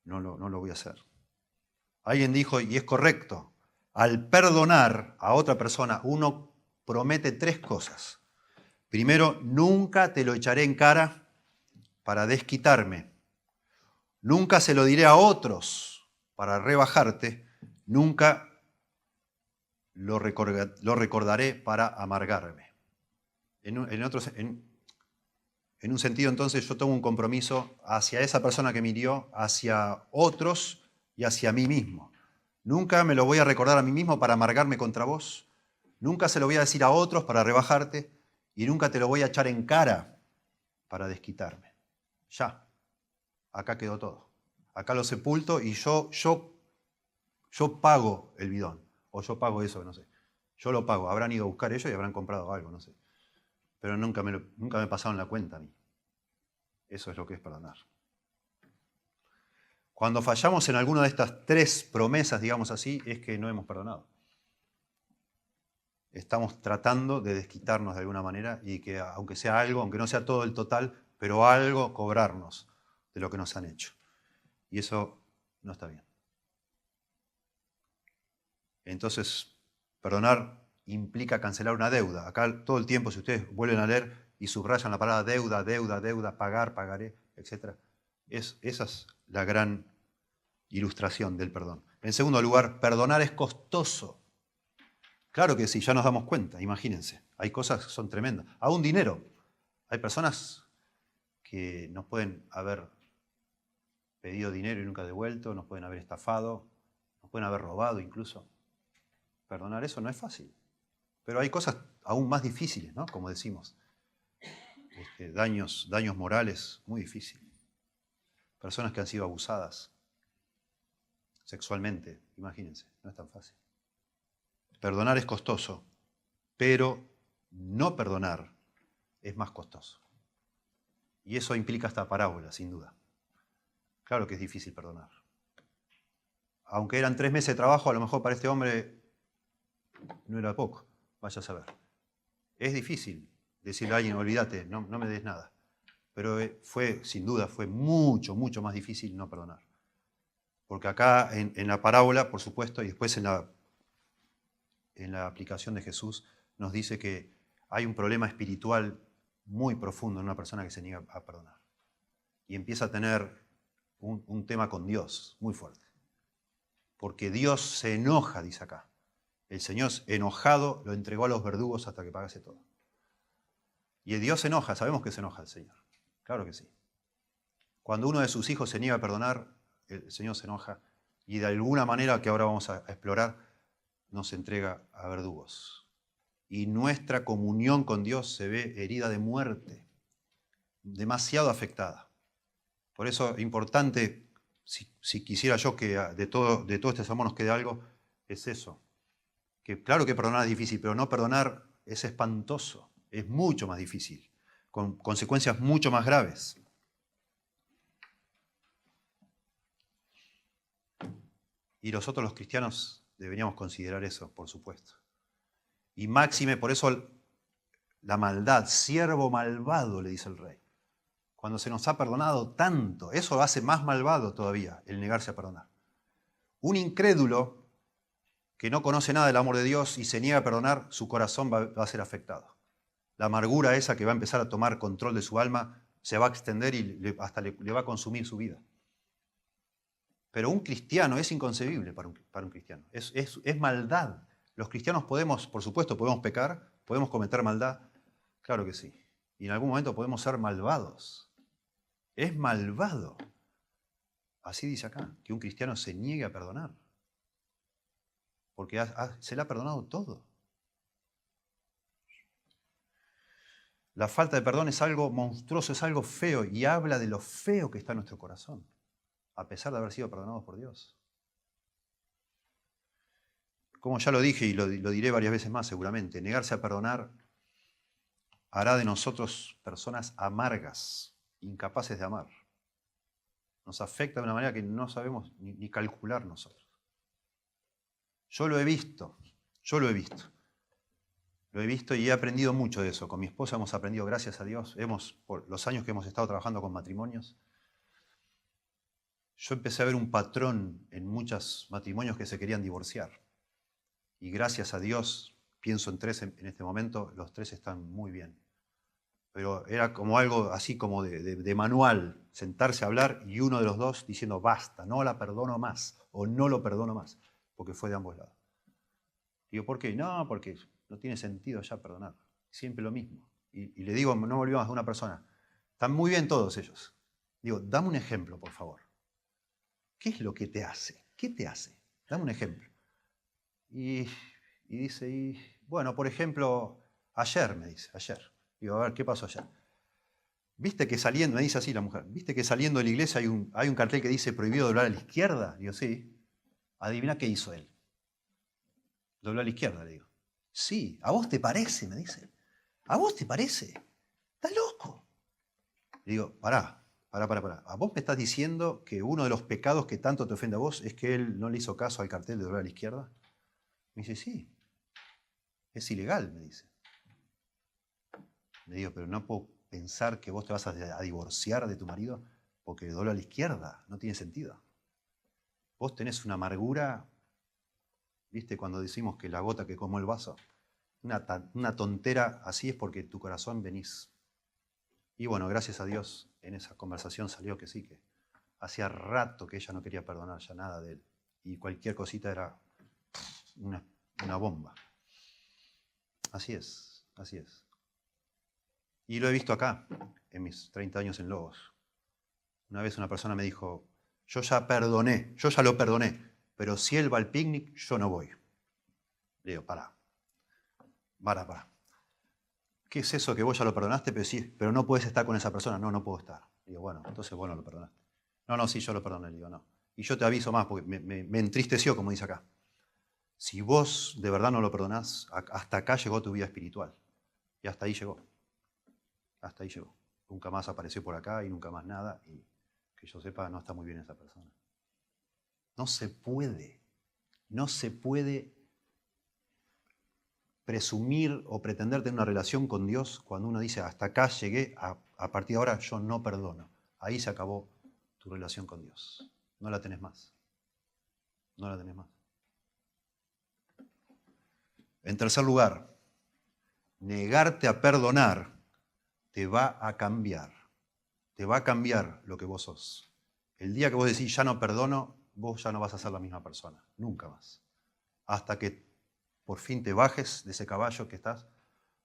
S1: lo voy a hacer. Alguien dijo, y es correcto, al perdonar a otra persona, uno promete 3 cosas. Primero, nunca te lo echaré en cara para desquitarme. Nunca se lo diré a otros para rebajarte. Nunca lo recordaré para amargarme. En un sentido, entonces, yo tomo un compromiso hacia esa persona que me hirió, hacia otros y hacia mí mismo. Nunca me lo voy a recordar a mí mismo para amargarme contra vos. Nunca se lo voy a decir a otros para rebajarte. Y nunca te lo voy a echar en cara para desquitarme. Ya. Acá quedó todo. Acá lo sepulto y yo pago el bidón. O yo pago eso, no sé. Yo lo pago. Habrán ido a buscar ellos y habrán comprado algo, no sé. Pero nunca me pasaron la cuenta a mí. Eso es lo que es perdonar. Cuando fallamos en alguna de estas 3 promesas, digamos así, es que no hemos perdonado. Estamos tratando de desquitarnos de alguna manera y que aunque sea algo, aunque no sea todo el total, pero algo cobrarnos de lo que nos han hecho. Y eso no está bien. Entonces, perdonar implica cancelar una deuda. Acá todo el tiempo, si ustedes vuelven a leer y subrayan la palabra deuda, pagar, pagaré, etc. Esa es la gran ilustración del perdón. En segundo lugar, perdonar es costoso. Claro que sí, ya nos damos cuenta, imagínense. Hay cosas que son tremendas. Aún dinero. Hay personas que nos pueden haber pedido dinero y nunca devuelto, nos pueden haber estafado, nos pueden haber robado incluso. Perdonar eso no es fácil. Pero hay cosas aún más difíciles, ¿no? Como decimos. Daños morales muy difíciles. Personas que han sido abusadas. sexualmente, imagínense, no es tan fácil. Perdonar es costoso, pero no perdonar es más costoso. Y eso implica esta parábola, sin duda. Claro que es difícil perdonar. Aunque eran 3 meses de trabajo, a lo mejor para este hombre no era poco, vaya a saber. Es difícil decirle a alguien, olvídate, no me des nada. Pero sin duda, fue mucho, mucho más difícil no perdonar. Porque acá en la parábola, por supuesto, y después en la aplicación de Jesús, nos dice que hay un problema espiritual muy profundo en una persona que se niega a perdonar. Y empieza a tener un tema con Dios muy fuerte. Porque Dios se enoja, dice acá. El Señor enojado lo entregó a los verdugos hasta que pagase todo. Y Dios se enoja, sabemos que se enoja el Señor. Claro que sí. Cuando uno de sus hijos se niega a perdonar, el Señor se enoja y de alguna manera, que ahora vamos a explorar, nos entrega a verdugos. Y nuestra comunión con Dios se ve herida de muerte, demasiado afectada. Por eso es importante, si quisiera yo que de todo este sermón nos quede algo, es eso. Que claro que perdonar es difícil, pero no perdonar es espantoso, es mucho más difícil, con consecuencias mucho más graves. Y nosotros los cristianos deberíamos considerar eso, por supuesto. Y máxime, por eso la maldad, siervo malvado, le dice el rey. Cuando se nos ha perdonado tanto, eso hace más malvado todavía el negarse a perdonar. Un incrédulo que no conoce nada del amor de Dios y se niega a perdonar, su corazón va a ser afectado. La amargura esa que va a empezar a tomar control de su alma se va a extender y hasta le va a consumir su vida. Pero un cristiano es inconcebible para un cristiano. Es maldad. Los cristianos podemos, por supuesto, podemos pecar, podemos cometer maldad. Claro que sí. Y en algún momento podemos ser malvados. Es malvado. Así dice acá, que un cristiano se niegue a perdonar. Porque se le ha perdonado todo. La falta de perdón es algo monstruoso, es algo feo y habla de lo feo que está en nuestro corazón, a pesar de haber sido perdonados por Dios. Como ya lo dije y lo diré varias veces más seguramente, negarse a perdonar hará de nosotros personas amargas, incapaces de amar. Nos afecta de una manera que no sabemos ni calcular nosotros. Yo lo he visto. Lo he visto y he aprendido mucho de eso. Con mi esposa hemos aprendido, gracias a Dios, por los años que hemos estado trabajando con matrimonios, yo empecé a ver un patrón en muchos matrimonios que se querían divorciar. Y gracias a Dios, pienso en 3 en este momento, los 3 están muy bien. Pero era como algo así como de manual, sentarse a hablar y uno de los dos diciendo basta, no la perdono más o no lo perdono más, porque fue de ambos lados. Digo, ¿por qué? No, porque no tiene sentido ya perdonar, siempre lo mismo. Y le digo, no me olvido más de una persona, están muy bien todos ellos. Digo, dame un ejemplo, por favor. ¿Qué es lo que te hace? ¿Qué te hace? Dame un ejemplo. Y dice, bueno, por ejemplo, ayer, me dice, ayer. Digo, a ver, ¿qué pasó ayer? ¿Viste que saliendo, me dice así la mujer, ¿viste que saliendo de la iglesia hay un cartel que dice prohibido doblar a la izquierda? Digo, sí. Adivina qué hizo él. Dobló a la izquierda, le digo. Sí, ¿a vos te parece? Me dice. ¿A vos te parece? ¿Estás loco? Le digo, pará. ¿A vos me estás diciendo que uno de los pecados que tanto te ofende a vos es que él no le hizo caso al cartel de doblar a la izquierda? Me dice, sí. Es ilegal, me dice. Le digo, pero no puedo pensar que vos te vas a divorciar de tu marido porque dobla a la izquierda. No tiene sentido. Vos tenés una amargura, ¿viste? Cuando decimos que la gota que colmó el vaso, una tontera así es porque tu corazón venís. Y bueno, gracias a Dios, en esa conversación salió que sí, que hacía rato que ella no quería perdonar ya nada de él. Y cualquier cosita era una bomba. Así es, así es. Y lo he visto acá, en mis 30 años en Logos. Una vez una persona me dijo, yo ya lo perdoné, pero si él va al picnic, yo no voy. Le digo, pará. ¿Qué es eso que vos ya lo perdonaste? Pero sí, pero no puedes estar con esa persona. No puedo estar. Le digo, bueno, entonces vos no lo perdonaste. No, sí, yo lo perdoné. Le digo, no. Y yo te aviso más, porque me entristeció, como dice acá. Si vos de verdad no lo perdonás, hasta acá llegó tu vida espiritual. Y hasta ahí llegó. Hasta ahí llegó. Nunca más apareció por acá y nunca más nada. Y que yo sepa, no está muy bien esa persona. No se puede presumir o pretender tener una relación con Dios cuando uno dice, hasta acá llegué, a partir de ahora yo no perdono. Ahí se acabó tu relación con Dios. No la tenés más. No la tenés más. En tercer lugar, negarte a perdonar te va a cambiar. Te va a cambiar lo que vos sos. El día que vos decís, ya no perdono, vos ya no vas a ser la misma persona. Nunca más. Hasta que por fin te bajes de ese caballo que estás,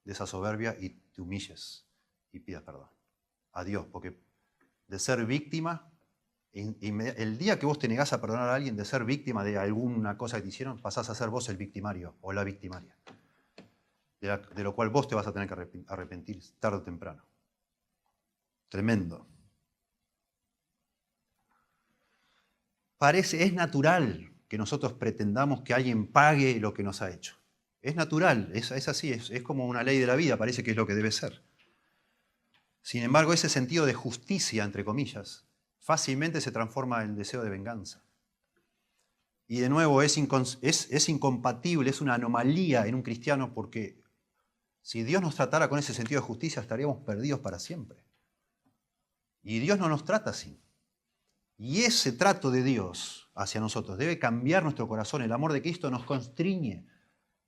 S1: de esa soberbia, y te humilles y pidas perdón a Dios. Porque de ser víctima, el día que vos te negás a perdonar a alguien, de ser víctima de alguna cosa que te hicieron, pasás a ser vos el victimario o la victimaria. De lo cual vos te vas a tener que arrepentir tarde o temprano. Tremendo. Es natural que nosotros pretendamos que alguien pague lo que nos ha hecho. Es natural, es así, es como una ley de la vida, parece que es lo que debe ser. Sin embargo, ese sentido de justicia, entre comillas, fácilmente se transforma en deseo de venganza. Y de nuevo, es incompatible, es una anomalía en un cristiano, porque si Dios nos tratara con ese sentido de justicia, estaríamos perdidos para siempre. Y Dios no nos trata así. Y ese trato de Dios hacia nosotros debe cambiar nuestro corazón. El amor de Cristo nos constriñe,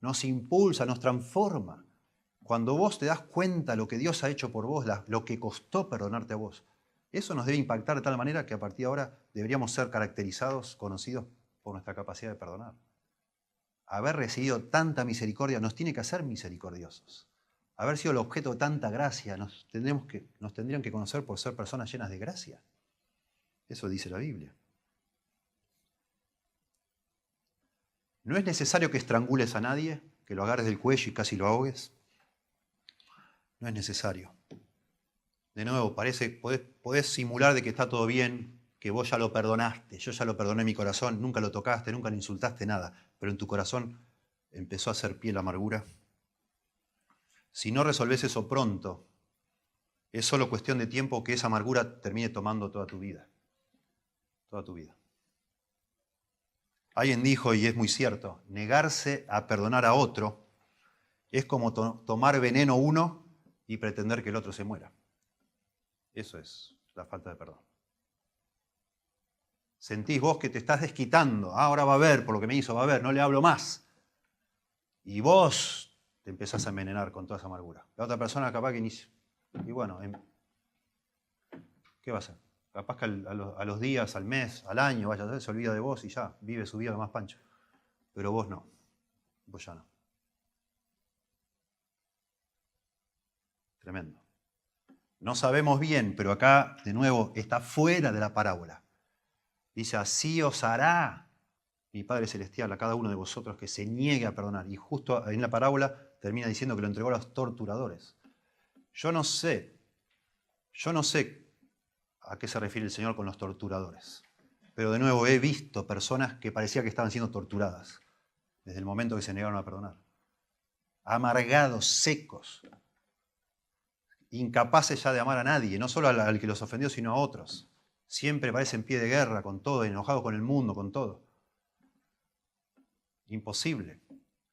S1: nos impulsa, nos transforma. Cuando vos te das cuenta lo que Dios ha hecho por vos, lo que costó perdonarte a vos, eso nos debe impactar de tal manera que a partir de ahora deberíamos ser caracterizados, conocidos por nuestra capacidad de perdonar. Haber recibido tanta misericordia nos tiene que hacer misericordiosos. Haber sido el objeto de tanta gracia nos tendrían que conocer por ser personas llenas de gracia. Eso dice la Biblia. No es necesario que estrangules a nadie, que lo agarres del cuello y casi lo ahogues. No es necesario. De nuevo, podés simular de que está todo bien, que vos ya lo perdonaste. Yo ya lo perdoné en mi corazón, nunca lo tocaste, nunca le insultaste, nada. Pero en tu corazón empezó a hacer pie la amargura. Si no resolvés eso pronto, es solo cuestión de tiempo que esa amargura termine tomando toda tu vida. Toda tu vida. Alguien dijo, y es muy cierto, negarse a perdonar a otro es como tomar veneno uno y pretender que el otro se muera. Eso es la falta de perdón. Sentís vos que te estás desquitando. Ahora va a ver, por lo que me hizo, va a ver, no le hablo más. Y vos te empezás a envenenar con toda esa amargura. La otra persona capaz que inicia. Y bueno, ¿qué va a hacer? Capaz que a los días, al mes, al año, vaya a ser, se olvida de vos y ya, vive su vida más pancho. Pero vos no. Vos ya no. Tremendo. No sabemos bien, pero acá, de nuevo, está fuera de la parábola. Dice, así os hará mi Padre Celestial a cada uno de vosotros que se niegue a perdonar. Y justo en la parábola termina diciendo que lo entregó a los torturadores. Yo no sé a qué se refiere el Señor con los torturadores. Pero de nuevo he visto personas que parecía que estaban siendo torturadas desde el momento que se negaron a perdonar. Amargados, secos, incapaces ya de amar a nadie, no solo al que los ofendió, sino a otros. Siempre parece en pie de guerra con todo, enojado con el mundo, con todo. Imposible.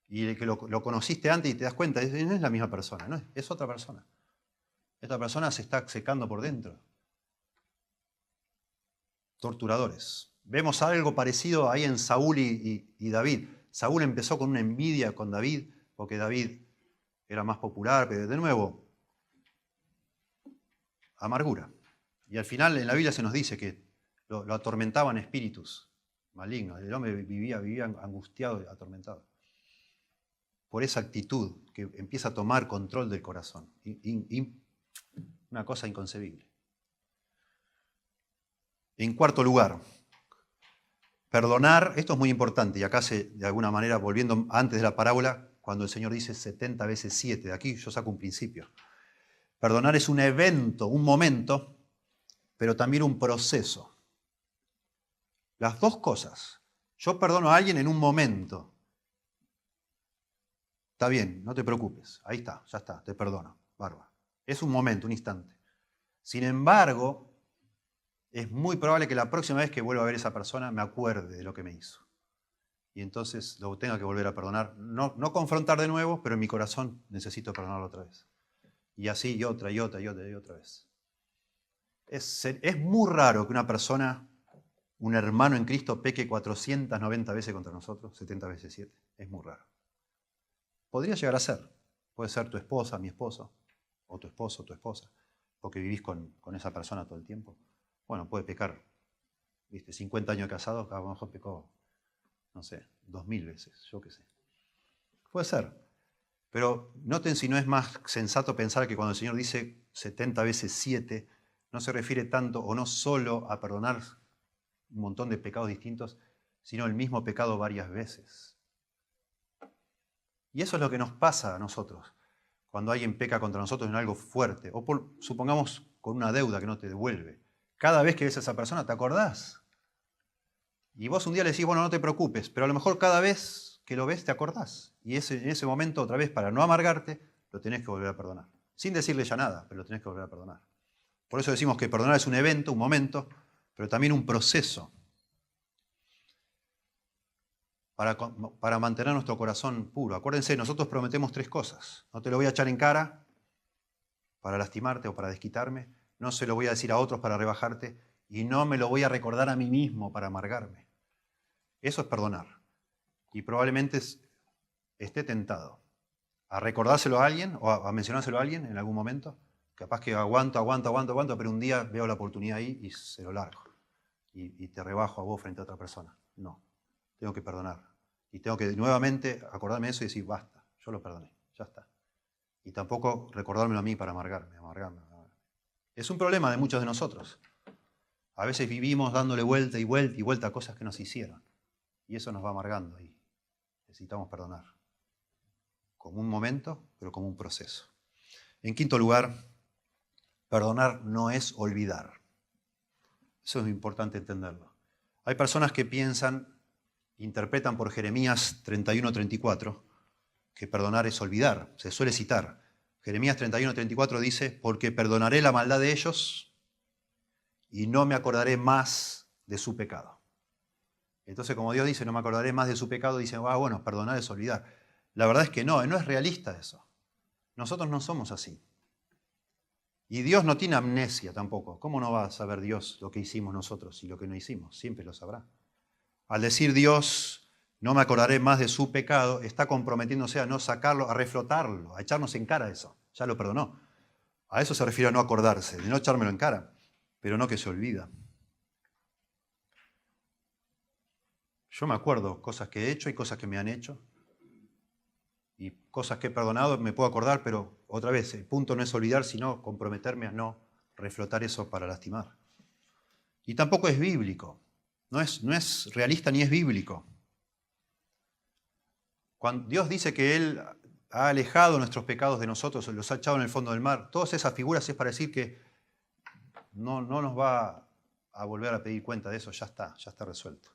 S1: Y el que lo conociste antes y te das cuenta, no es la misma persona, no es otra persona. Esta persona se está secando por dentro. Torturadores. Vemos algo parecido ahí en Saúl y David. Saúl empezó con una envidia con David, porque David era más popular, pero de nuevo, amargura. Y al final en la Biblia se nos dice que lo atormentaban espíritus malignos. El hombre vivía angustiado y atormentado. Por esa actitud que empieza a tomar control del corazón. Una cosa inconcebible. En cuarto lugar, perdonar, esto es muy importante, y acá de alguna manera, volviendo antes de la parábola, cuando el Señor dice 70 veces 7, de aquí yo saco un principio. Perdonar es un evento, un momento, pero también un proceso. Las dos cosas. Yo perdono a alguien en un momento. Está bien, no te preocupes. Ahí está, ya está, te perdono. Bárbaro. Es un momento, un instante. Sin embargo, es muy probable que la próxima vez que vuelva a ver a esa persona me acuerde de lo que me hizo. Y entonces lo tenga que volver a perdonar. No confrontar de nuevo, pero en mi corazón necesito perdonarlo otra vez. Y así, y otra, y otra, y otra, y otra vez. Es muy raro que una persona, un hermano en Cristo, peque 490 veces contra nosotros, 70 veces 7. Es muy raro. Podría llegar a ser. Puede ser tu esposa, mi esposo, o tu esposo, tu esposa, porque vivís con esa persona todo el tiempo. Bueno, puede pecar, ¿viste? 50 años de casado, a lo mejor pecó, no sé, 2000 veces, yo qué sé. Puede ser. Pero noten si no es más sensato pensar que cuando el Señor dice 70 veces 7, no se refiere tanto o no solo a perdonar un montón de pecados distintos, sino el mismo pecado varias veces. Y eso es lo que nos pasa a nosotros cuando alguien peca contra nosotros en algo fuerte, o supongamos con una deuda que no te devuelve. Cada vez que ves a esa persona te acordás. Y vos un día le decís, bueno, no te preocupes, pero a lo mejor cada vez que lo ves te acordás. Y en ese momento, otra vez, para no amargarte, lo tenés que volver a perdonar. Sin decirle ya nada, pero lo tenés que volver a perdonar. Por eso decimos que perdonar es un evento, un momento, pero también un proceso para mantener nuestro corazón puro. Acuérdense, nosotros prometemos 3 cosas. No te lo voy a echar en cara para lastimarte o para desquitarme. No se lo voy a decir a otros para rebajarte. Y no me lo voy a recordar a mí mismo para amargarme. Eso es perdonar. Y probablemente esté tentado a recordárselo a alguien o a mencionárselo a alguien en algún momento. Capaz que aguanto, pero un día veo la oportunidad ahí y se lo largo. Y te rebajo a vos frente a otra persona. No, tengo que perdonar. Y tengo que nuevamente acordarme de eso y decir, basta, yo lo perdoné, ya está. Y tampoco recordármelo a mí para amargarme. Es un problema de muchos de nosotros. A veces vivimos dándole vuelta y vuelta y vuelta a cosas que nos hicieron. Y eso nos va amargando y necesitamos perdonar. Como un momento, pero como un proceso. En quinto lugar, perdonar no es olvidar. Eso es importante entenderlo. Hay personas que interpretan por Jeremías 31-34, que perdonar es olvidar. Se suele citar. Jeremías 31-34 dice, porque perdonaré la maldad de ellos y no me acordaré más de su pecado. Entonces, como Dios dice, no me acordaré más de su pecado, dicen, bueno, perdonar es olvidar. La verdad es que no es realista eso. Nosotros no somos así. Y Dios no tiene amnesia tampoco. ¿Cómo no va a saber Dios lo que hicimos nosotros y lo que no hicimos? Siempre lo sabrá. Al decir Dios, no me acordaré más de su pecado, está comprometiéndose a no sacarlo, a reflotarlo, a echarnos en cara eso. Ya lo perdonó. A eso se refiere a no acordarse, de no echármelo en cara, pero no que se olvida. Yo me acuerdo cosas que he hecho y cosas que me han hecho. Y cosas que he perdonado me puedo acordar, pero otra vez, el punto no es olvidar, sino comprometerme a no reflotar eso para lastimar. Y tampoco es bíblico. No es realista ni es bíblico. Cuando Dios dice que Él ha alejado nuestros pecados de nosotros, los ha echado en el fondo del mar, todas esas figuras es para decir que no nos va a volver a pedir cuenta de eso, ya está resuelto.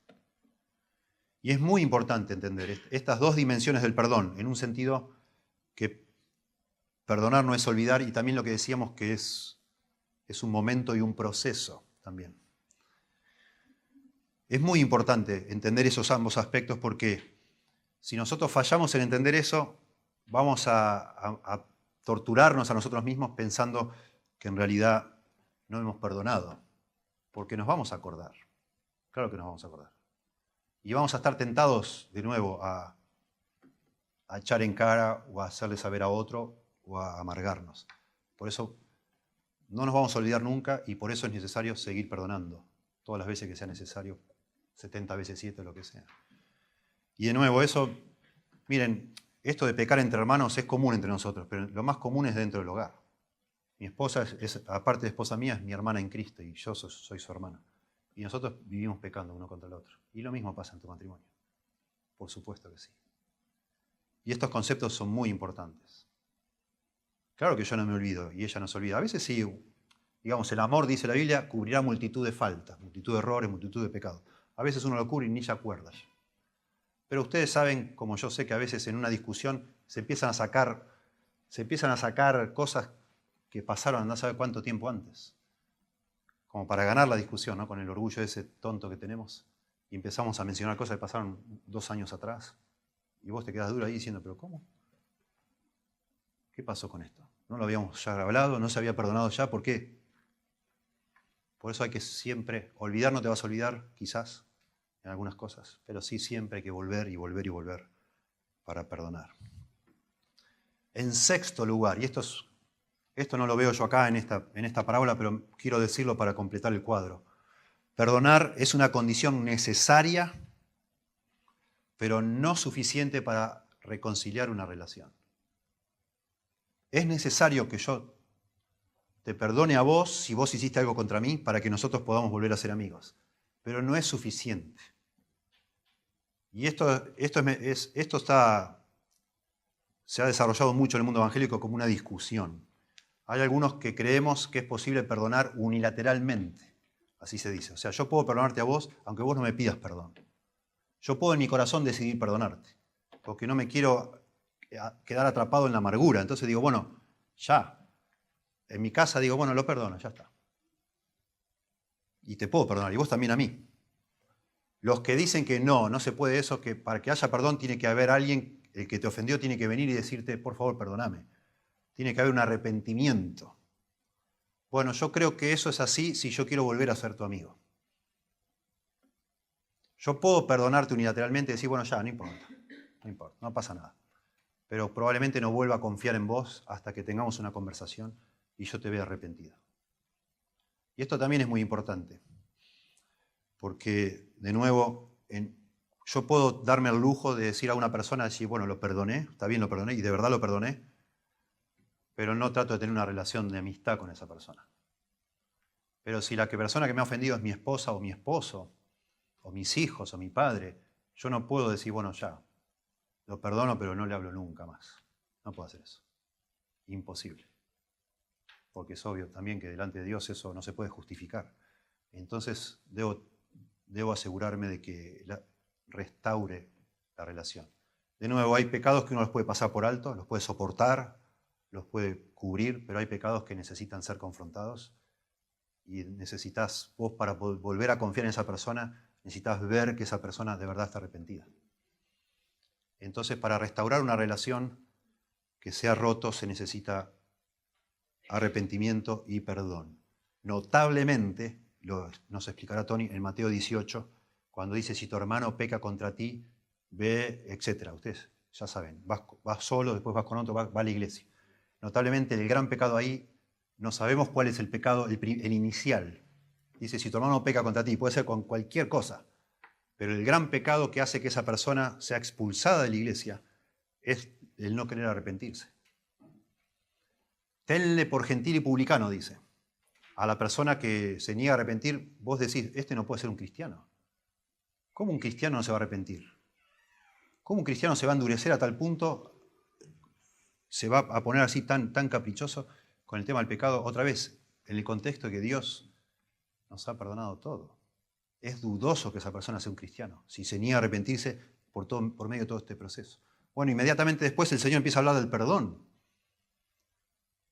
S1: Y es muy importante entender estas dos dimensiones del perdón, en un sentido que perdonar no es olvidar, y también lo que decíamos que es un momento y un proceso también. Es muy importante entender esos ambos aspectos porque si nosotros fallamos en entender eso, vamos a torturarnos a nosotros mismos pensando que en realidad no hemos perdonado, porque nos vamos a acordar. Claro que nos vamos a acordar. Y vamos a estar tentados de nuevo a echar en cara o a hacerle saber a otro o a amargarnos. Por eso no nos vamos a olvidar nunca y por eso es necesario seguir perdonando todas las veces que sea necesario, 70 veces 7, lo que sea. Y de nuevo, eso, miren, esto de pecar entre hermanos es común entre nosotros, pero lo más común es dentro del hogar. Mi esposa, aparte de esposa mía, es mi hermana en Cristo y yo soy su hermana. Y nosotros vivimos pecando uno contra el otro. Y lo mismo pasa en tu matrimonio. Por supuesto que sí. Y estos conceptos son muy importantes. Claro que yo no me olvido y ella no se olvida. A veces sí, digamos, el amor, dice la Biblia, cubrirá multitud de faltas, multitud de errores, multitud de pecados. A veces uno lo cubre y ni se acuerda. Pero ustedes saben, como yo sé, que a veces en una discusión se empiezan a sacar cosas que pasaron no sabe cuánto tiempo antes. Como para ganar la discusión, ¿no? Con el orgullo ese tonto que tenemos. Y empezamos a mencionar cosas que pasaron 2 años atrás. Y vos te quedás duro ahí diciendo, ¿pero cómo? ¿Qué pasó con esto? ¿No lo habíamos ya hablado? ¿No se había perdonado ya? ¿Por qué? Por eso hay que siempre, olvidar no te vas a olvidar, quizás, en algunas cosas, pero sí siempre hay que volver y volver y volver para perdonar. En sexto lugar, y esto no lo veo yo acá en esta parábola, pero quiero decirlo para completar el cuadro. Perdonar es una condición necesaria, pero no suficiente para reconciliar una relación. Es necesario que yo te perdone a vos si vos hiciste algo contra mí para que nosotros podamos volver a ser amigos. Pero no es suficiente. Y esto se ha desarrollado mucho en el mundo evangélico como una discusión. Hay algunos que creemos que es posible perdonar unilateralmente, así se dice. O sea, yo puedo perdonarte a vos aunque vos no me pidas perdón. Yo puedo en mi corazón decidir perdonarte, porque no me quiero quedar atrapado en la amargura. Entonces digo, bueno, ya. En mi casa digo, bueno, lo perdono, ya está. Y te puedo perdonar, y vos también a mí. Los que dicen que no se puede eso, que para que haya perdón tiene que haber alguien, el que te ofendió tiene que venir y decirte, por favor, perdóname. Tiene que haber un arrepentimiento. Bueno, yo creo que eso es así si yo quiero volver a ser tu amigo. Yo puedo perdonarte unilateralmente y decir, bueno, ya, no importa, no pasa nada. Pero probablemente no vuelva a confiar en vos hasta que tengamos una conversación y yo te vea arrepentido. Y esto también es muy importante, porque, de nuevo, yo puedo darme el lujo de decir a una persona, decir, bueno, lo perdoné, está bien, lo perdoné, y de verdad lo perdoné, pero no trato de tener una relación de amistad con esa persona. Pero si la persona que me ha ofendido es mi esposa o mi esposo, o mis hijos o mi padre, yo no puedo decir, bueno, ya, lo perdono, pero no le hablo nunca más. No puedo hacer eso. Imposible. Porque es obvio también que delante de Dios eso no se puede justificar. Entonces debo asegurarme de que restaure la relación. De nuevo, hay pecados que uno los puede pasar por alto, los puede soportar, los puede cubrir, pero hay pecados que necesitan ser confrontados y necesitas, vos para volver a confiar en esa persona, necesitas ver que esa persona de verdad está arrepentida. Entonces, para restaurar una relación que se ha roto, se necesita arrepentimiento y perdón. Notablemente, nos explicará Tony en Mateo 18, cuando dice, si tu hermano peca contra ti, ve, etc. Ustedes ya saben, vas solo, después vas con otro, va a la iglesia. Notablemente, el gran pecado ahí, no sabemos cuál es el pecado, el inicial. Dice, si tu hermano peca contra ti, puede ser con cualquier cosa, pero el gran pecado que hace que esa persona sea expulsada de la iglesia es el no querer arrepentirse. Tenle por gentil y publicano, dice. A la persona que se niega a arrepentir, vos decís, este no puede ser un cristiano. ¿Cómo un cristiano no se va a arrepentir? ¿Cómo un cristiano se va a endurecer a tal punto, se va a poner así tan caprichoso con el tema del pecado? Otra vez, en el contexto de que Dios nos ha perdonado todo. Es dudoso que esa persona sea un cristiano, si se niega a arrepentirse por medio de todo este proceso. Bueno, inmediatamente después el Señor empieza a hablar del perdón.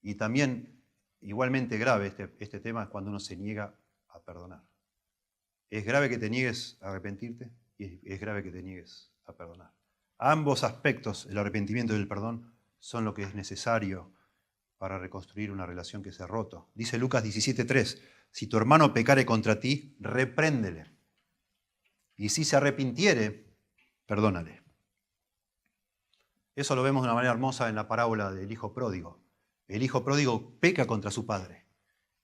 S1: Y también, igualmente grave este tema es cuando uno se niega a perdonar. Es grave que te niegues a arrepentirte y es grave que te niegues a perdonar. Ambos aspectos, el arrepentimiento y el perdón, son lo que es necesario para reconstruir una relación que se ha roto. Dice Lucas 17:3, si tu hermano pecare contra ti, repréndele. Y si se arrepintiere, perdónale. Eso lo vemos de una manera hermosa en la parábola del hijo pródigo. El hijo pródigo peca contra su padre.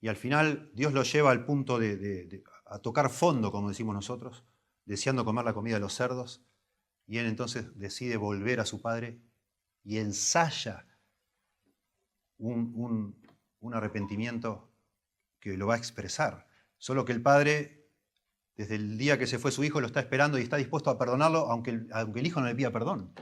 S1: Y al final Dios lo lleva al punto a tocar fondo, como decimos nosotros, deseando comer la comida de los cerdos. Y él entonces decide volver a su padre y ensaya un arrepentimiento que lo va a expresar. Solo que el padre, desde el día que se fue su hijo, lo está esperando y está dispuesto a perdonarlo, aunque el hijo no le pida perdón.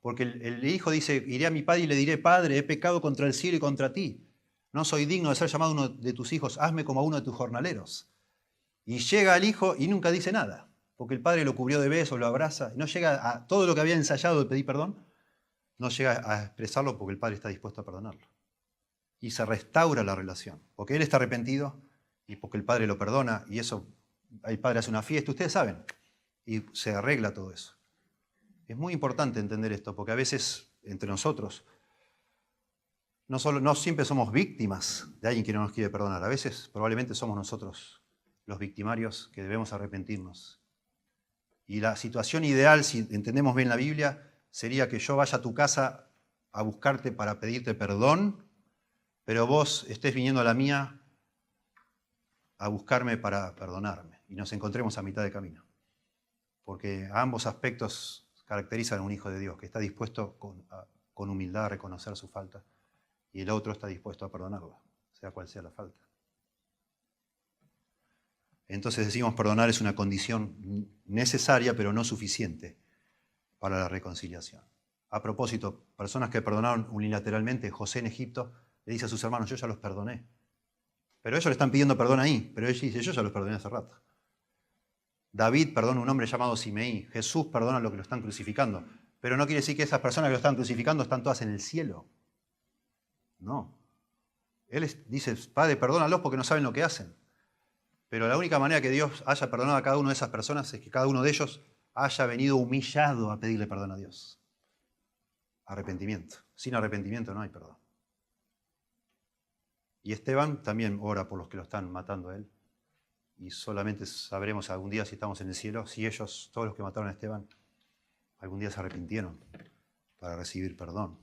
S1: Porque el hijo dice, iré a mi padre y le diré, Padre, he pecado contra el cielo y contra ti. No soy digno de ser llamado uno de tus hijos, hazme como a uno de tus jornaleros. Y llega el hijo y nunca dice nada. porque el Padre lo cubrió de besos, lo abraza, y no llega a todo lo que había ensayado de pedir perdón, no llega a expresarlo porque el Padre está dispuesto a perdonarlo. Y se restaura la relación, porque Él está arrepentido y porque el Padre lo perdona, y eso, el Padre hace una fiesta, ustedes saben, y se arregla todo eso. Es muy importante entender esto, porque a veces entre nosotros no siempre somos víctimas de alguien que no nos quiere perdonar. A veces probablemente somos nosotros los victimarios que debemos arrepentirnos. Y la situación ideal, si entendemos bien la Biblia, sería que yo vaya a tu casa a buscarte para pedirte perdón, pero vos estés viniendo a la mía a buscarme para perdonarme. Y nos encontremos a mitad de camino. Porque ambos aspectos caracterizan a un hijo de Dios, que está dispuesto con humildad a reconocer su falta, y el otro está dispuesto a perdonarla, sea cual sea la falta. Entonces decimos, perdonar es una condición necesaria, pero no suficiente para la reconciliación. A propósito, personas que perdonaron unilateralmente, José en Egipto le dice a sus hermanos, yo ya los perdoné. Pero ellos le están pidiendo perdón ahí, pero él dice, yo ya los perdoné hace rato. David perdona a un hombre llamado Simeí. Jesús perdona a los que lo están crucificando. Pero no quiere decir que esas personas que lo están crucificando están todas en el cielo. No. Él dice, Padre, perdónalos porque no saben lo que hacen. Pero la única manera que Dios haya perdonado a cada una de esas personas es que cada uno de ellos haya venido humillado a pedirle perdón a Dios. Arrepentimiento. Sin arrepentimiento no hay perdón. Y Esteban también ora por los que lo están matando a él. Y solamente sabremos algún día si estamos en el cielo, si ellos, todos los que mataron a Esteban, algún día se arrepintieron para recibir perdón.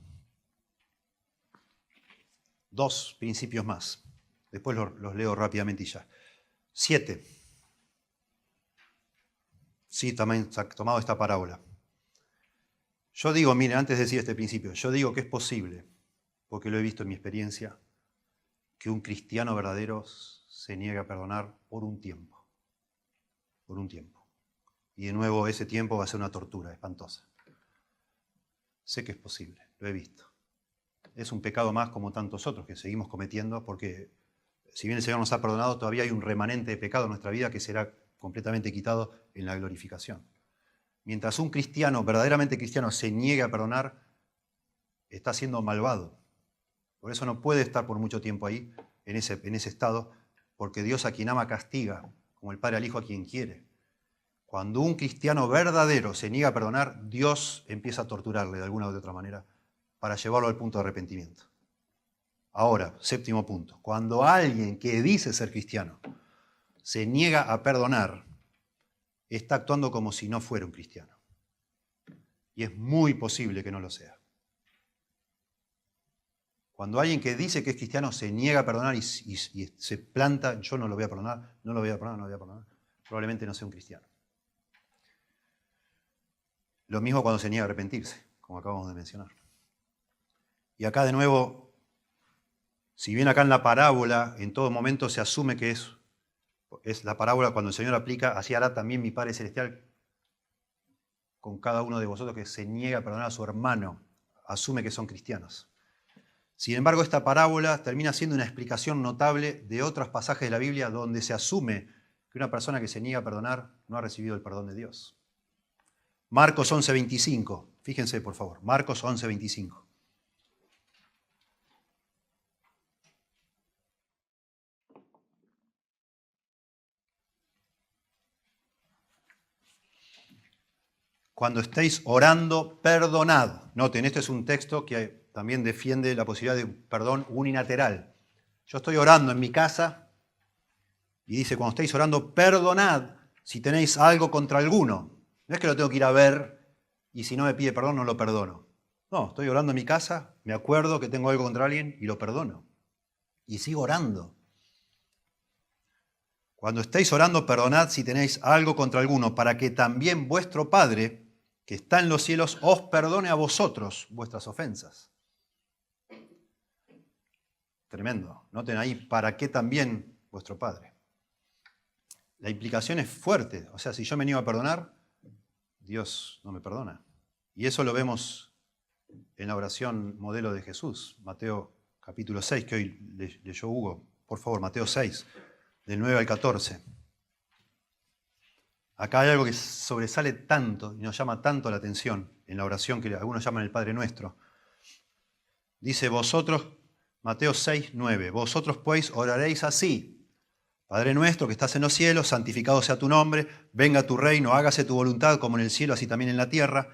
S1: 2 principios más. Después los leo rápidamente y ya. 7. Sí, también he tomado esta parábola. Yo digo, miren, antes de decir este principio, yo digo que es posible, porque lo he visto en mi experiencia, que un cristiano verdadero se niegue a perdonar por un tiempo. Por un tiempo. Y de nuevo ese tiempo va a ser una tortura espantosa. Sé que es posible, lo he visto. Es un pecado más como tantos otros que seguimos cometiendo, porque si bien el Señor nos ha perdonado, todavía hay un remanente de pecado en nuestra vida que será completamente quitado en la glorificación. Mientras un cristiano, verdaderamente cristiano, se niegue a perdonar, está siendo malvado. Por eso no puede estar por mucho tiempo ahí, en ese estado, porque Dios a quien ama castiga, como el Padre al Hijo a quien quiere. Cuando un cristiano verdadero se niega a perdonar, Dios empieza a torturarle de alguna u otra manera para llevarlo al punto de arrepentimiento. Ahora, 7º punto. Cuando alguien que dice ser cristiano se niega a perdonar, está actuando como si no fuera un cristiano. Y es muy posible que no lo sea. Cuando alguien que dice que es cristiano se niega a perdonar y se planta, yo no lo voy a perdonar, no lo voy a perdonar, no lo voy a perdonar, probablemente no sea un cristiano. Lo mismo cuando se niega a arrepentirse, como acabamos de mencionar. Y acá de nuevo, si bien acá en la parábola en todo momento se asume que es la parábola cuando el Señor aplica, así hará también mi Padre Celestial con cada uno de vosotros que se niega a perdonar a su hermano, asume que son cristianos. Sin embargo, esta parábola termina siendo una explicación notable de otros pasajes de la Biblia donde se asume que una persona que se niega a perdonar no ha recibido el perdón de Dios. Marcos 11:25, fíjense por favor, Marcos 11:25. Cuando estéis orando, perdonad. Noten, este es un texto que también defiende la posibilidad de perdón unilateral. Yo estoy orando en mi casa y dice, cuando estéis orando, perdonad si tenéis algo contra alguno. No es que lo tengo que ir a ver y si no me pide perdón no lo perdono. No, estoy orando en mi casa, me acuerdo que tengo algo contra alguien y lo perdono. Y sigo orando. Cuando estéis orando, perdonad si tenéis algo contra alguno, para que también vuestro Padre, que está en los cielos, os perdone a vosotros vuestras ofensas. Tremendo. Noten ahí, para que también vuestro Padre. La implicación es fuerte. O sea, si yo me niego a perdonar, Dios no me perdona. Y eso lo vemos en la oración modelo de Jesús, Mateo capítulo 6, que hoy leyó Hugo. Por favor, Mateo 6, del 9 al 14. Acá hay algo que sobresale tanto y nos llama tanto la atención en la oración que algunos llaman el Padre Nuestro. Dice vosotros, Mateo 6, 9, vosotros pues oraréis así. Padre nuestro que estás en los cielos, santificado sea tu nombre, venga tu reino, hágase tu voluntad como en el cielo, así también en la tierra.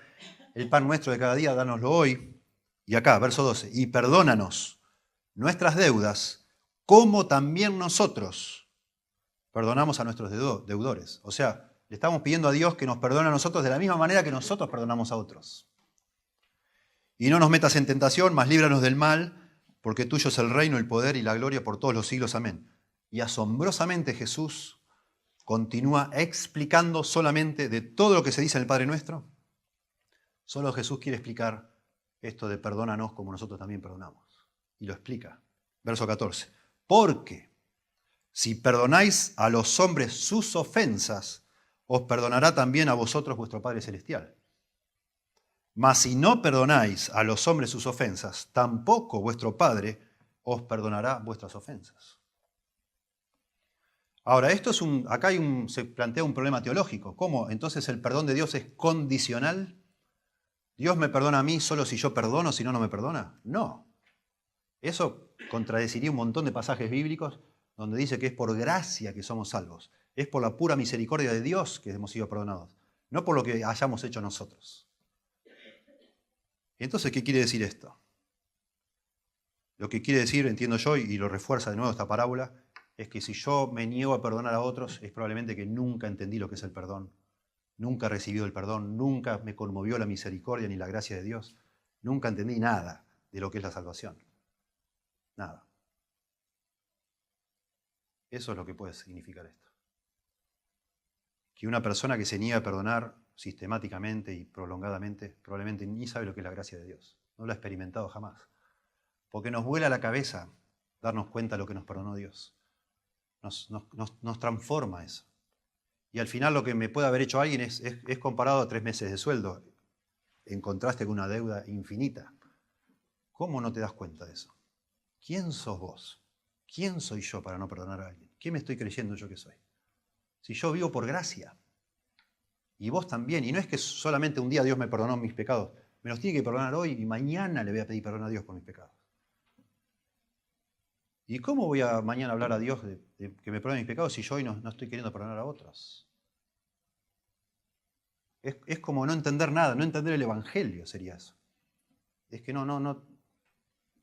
S1: El pan nuestro de cada día, dánoslo hoy. Y acá, verso 12, y perdónanos nuestras deudas, como también nosotros perdonamos a nuestros deudores. O sea, le estamos pidiendo a Dios que nos perdone a nosotros de la misma manera que nosotros perdonamos a otros. Y no nos metas en tentación, mas líbranos del mal, porque tuyo es el reino, el poder y la gloria por todos los siglos. Amén. Y asombrosamente Jesús continúa explicando solamente de todo lo que se dice en el Padre Nuestro. Solo Jesús quiere explicar esto de perdónanos como nosotros también perdonamos. Y lo explica. Verso 14. Porque si perdonáis a los hombres sus ofensas, os perdonará también a vosotros vuestro Padre Celestial. Mas si no perdonáis a los hombres sus ofensas, tampoco vuestro Padre os perdonará vuestras ofensas. Ahora, acá se plantea un problema teológico. ¿Cómo? Entonces el perdón de Dios es condicional. ¿Dios me perdona a mí solo si yo perdono, si no, no me perdona? No. Eso contradeciría un montón de pasajes bíblicos donde dice que es por gracia que somos salvos. Es por la pura misericordia de Dios que hemos sido perdonados, no por lo que hayamos hecho nosotros. Entonces, ¿qué quiere decir esto? Lo que quiere decir, entiendo yo, y lo refuerza de nuevo esta parábola, es que si yo me niego a perdonar a otros, es probablemente que nunca entendí lo que es el perdón, nunca he recibido el perdón, nunca me conmovió la misericordia ni la gracia de Dios, nunca entendí nada de lo que es la salvación. Nada. Eso es lo que puede significar esto. Que una persona que se niega a perdonar sistemáticamente y prolongadamente, probablemente ni sabe lo que es la gracia de Dios. No lo ha experimentado jamás. Porque nos vuela la cabeza darnos cuenta de lo que nos perdonó Dios. Nos transforma eso. Y al final lo que me puede haber hecho alguien es comparado a 3 meses de sueldo, en contraste con una deuda infinita. ¿Cómo no te das cuenta de eso? ¿Quién sos vos? ¿Quién soy yo para no perdonar a alguien? ¿Qué me estoy creyendo yo que soy? Si yo vivo por gracia, y vos también, y no es que solamente un día Dios me perdonó mis pecados, me los tiene que perdonar hoy y mañana le voy a pedir perdón a Dios por mis pecados. ¿Y cómo voy a mañana hablar a Dios de que me perdone mis pecados si yo hoy no estoy queriendo perdonar a otros? Es como no entender nada, no entender el Evangelio sería eso. Es que no,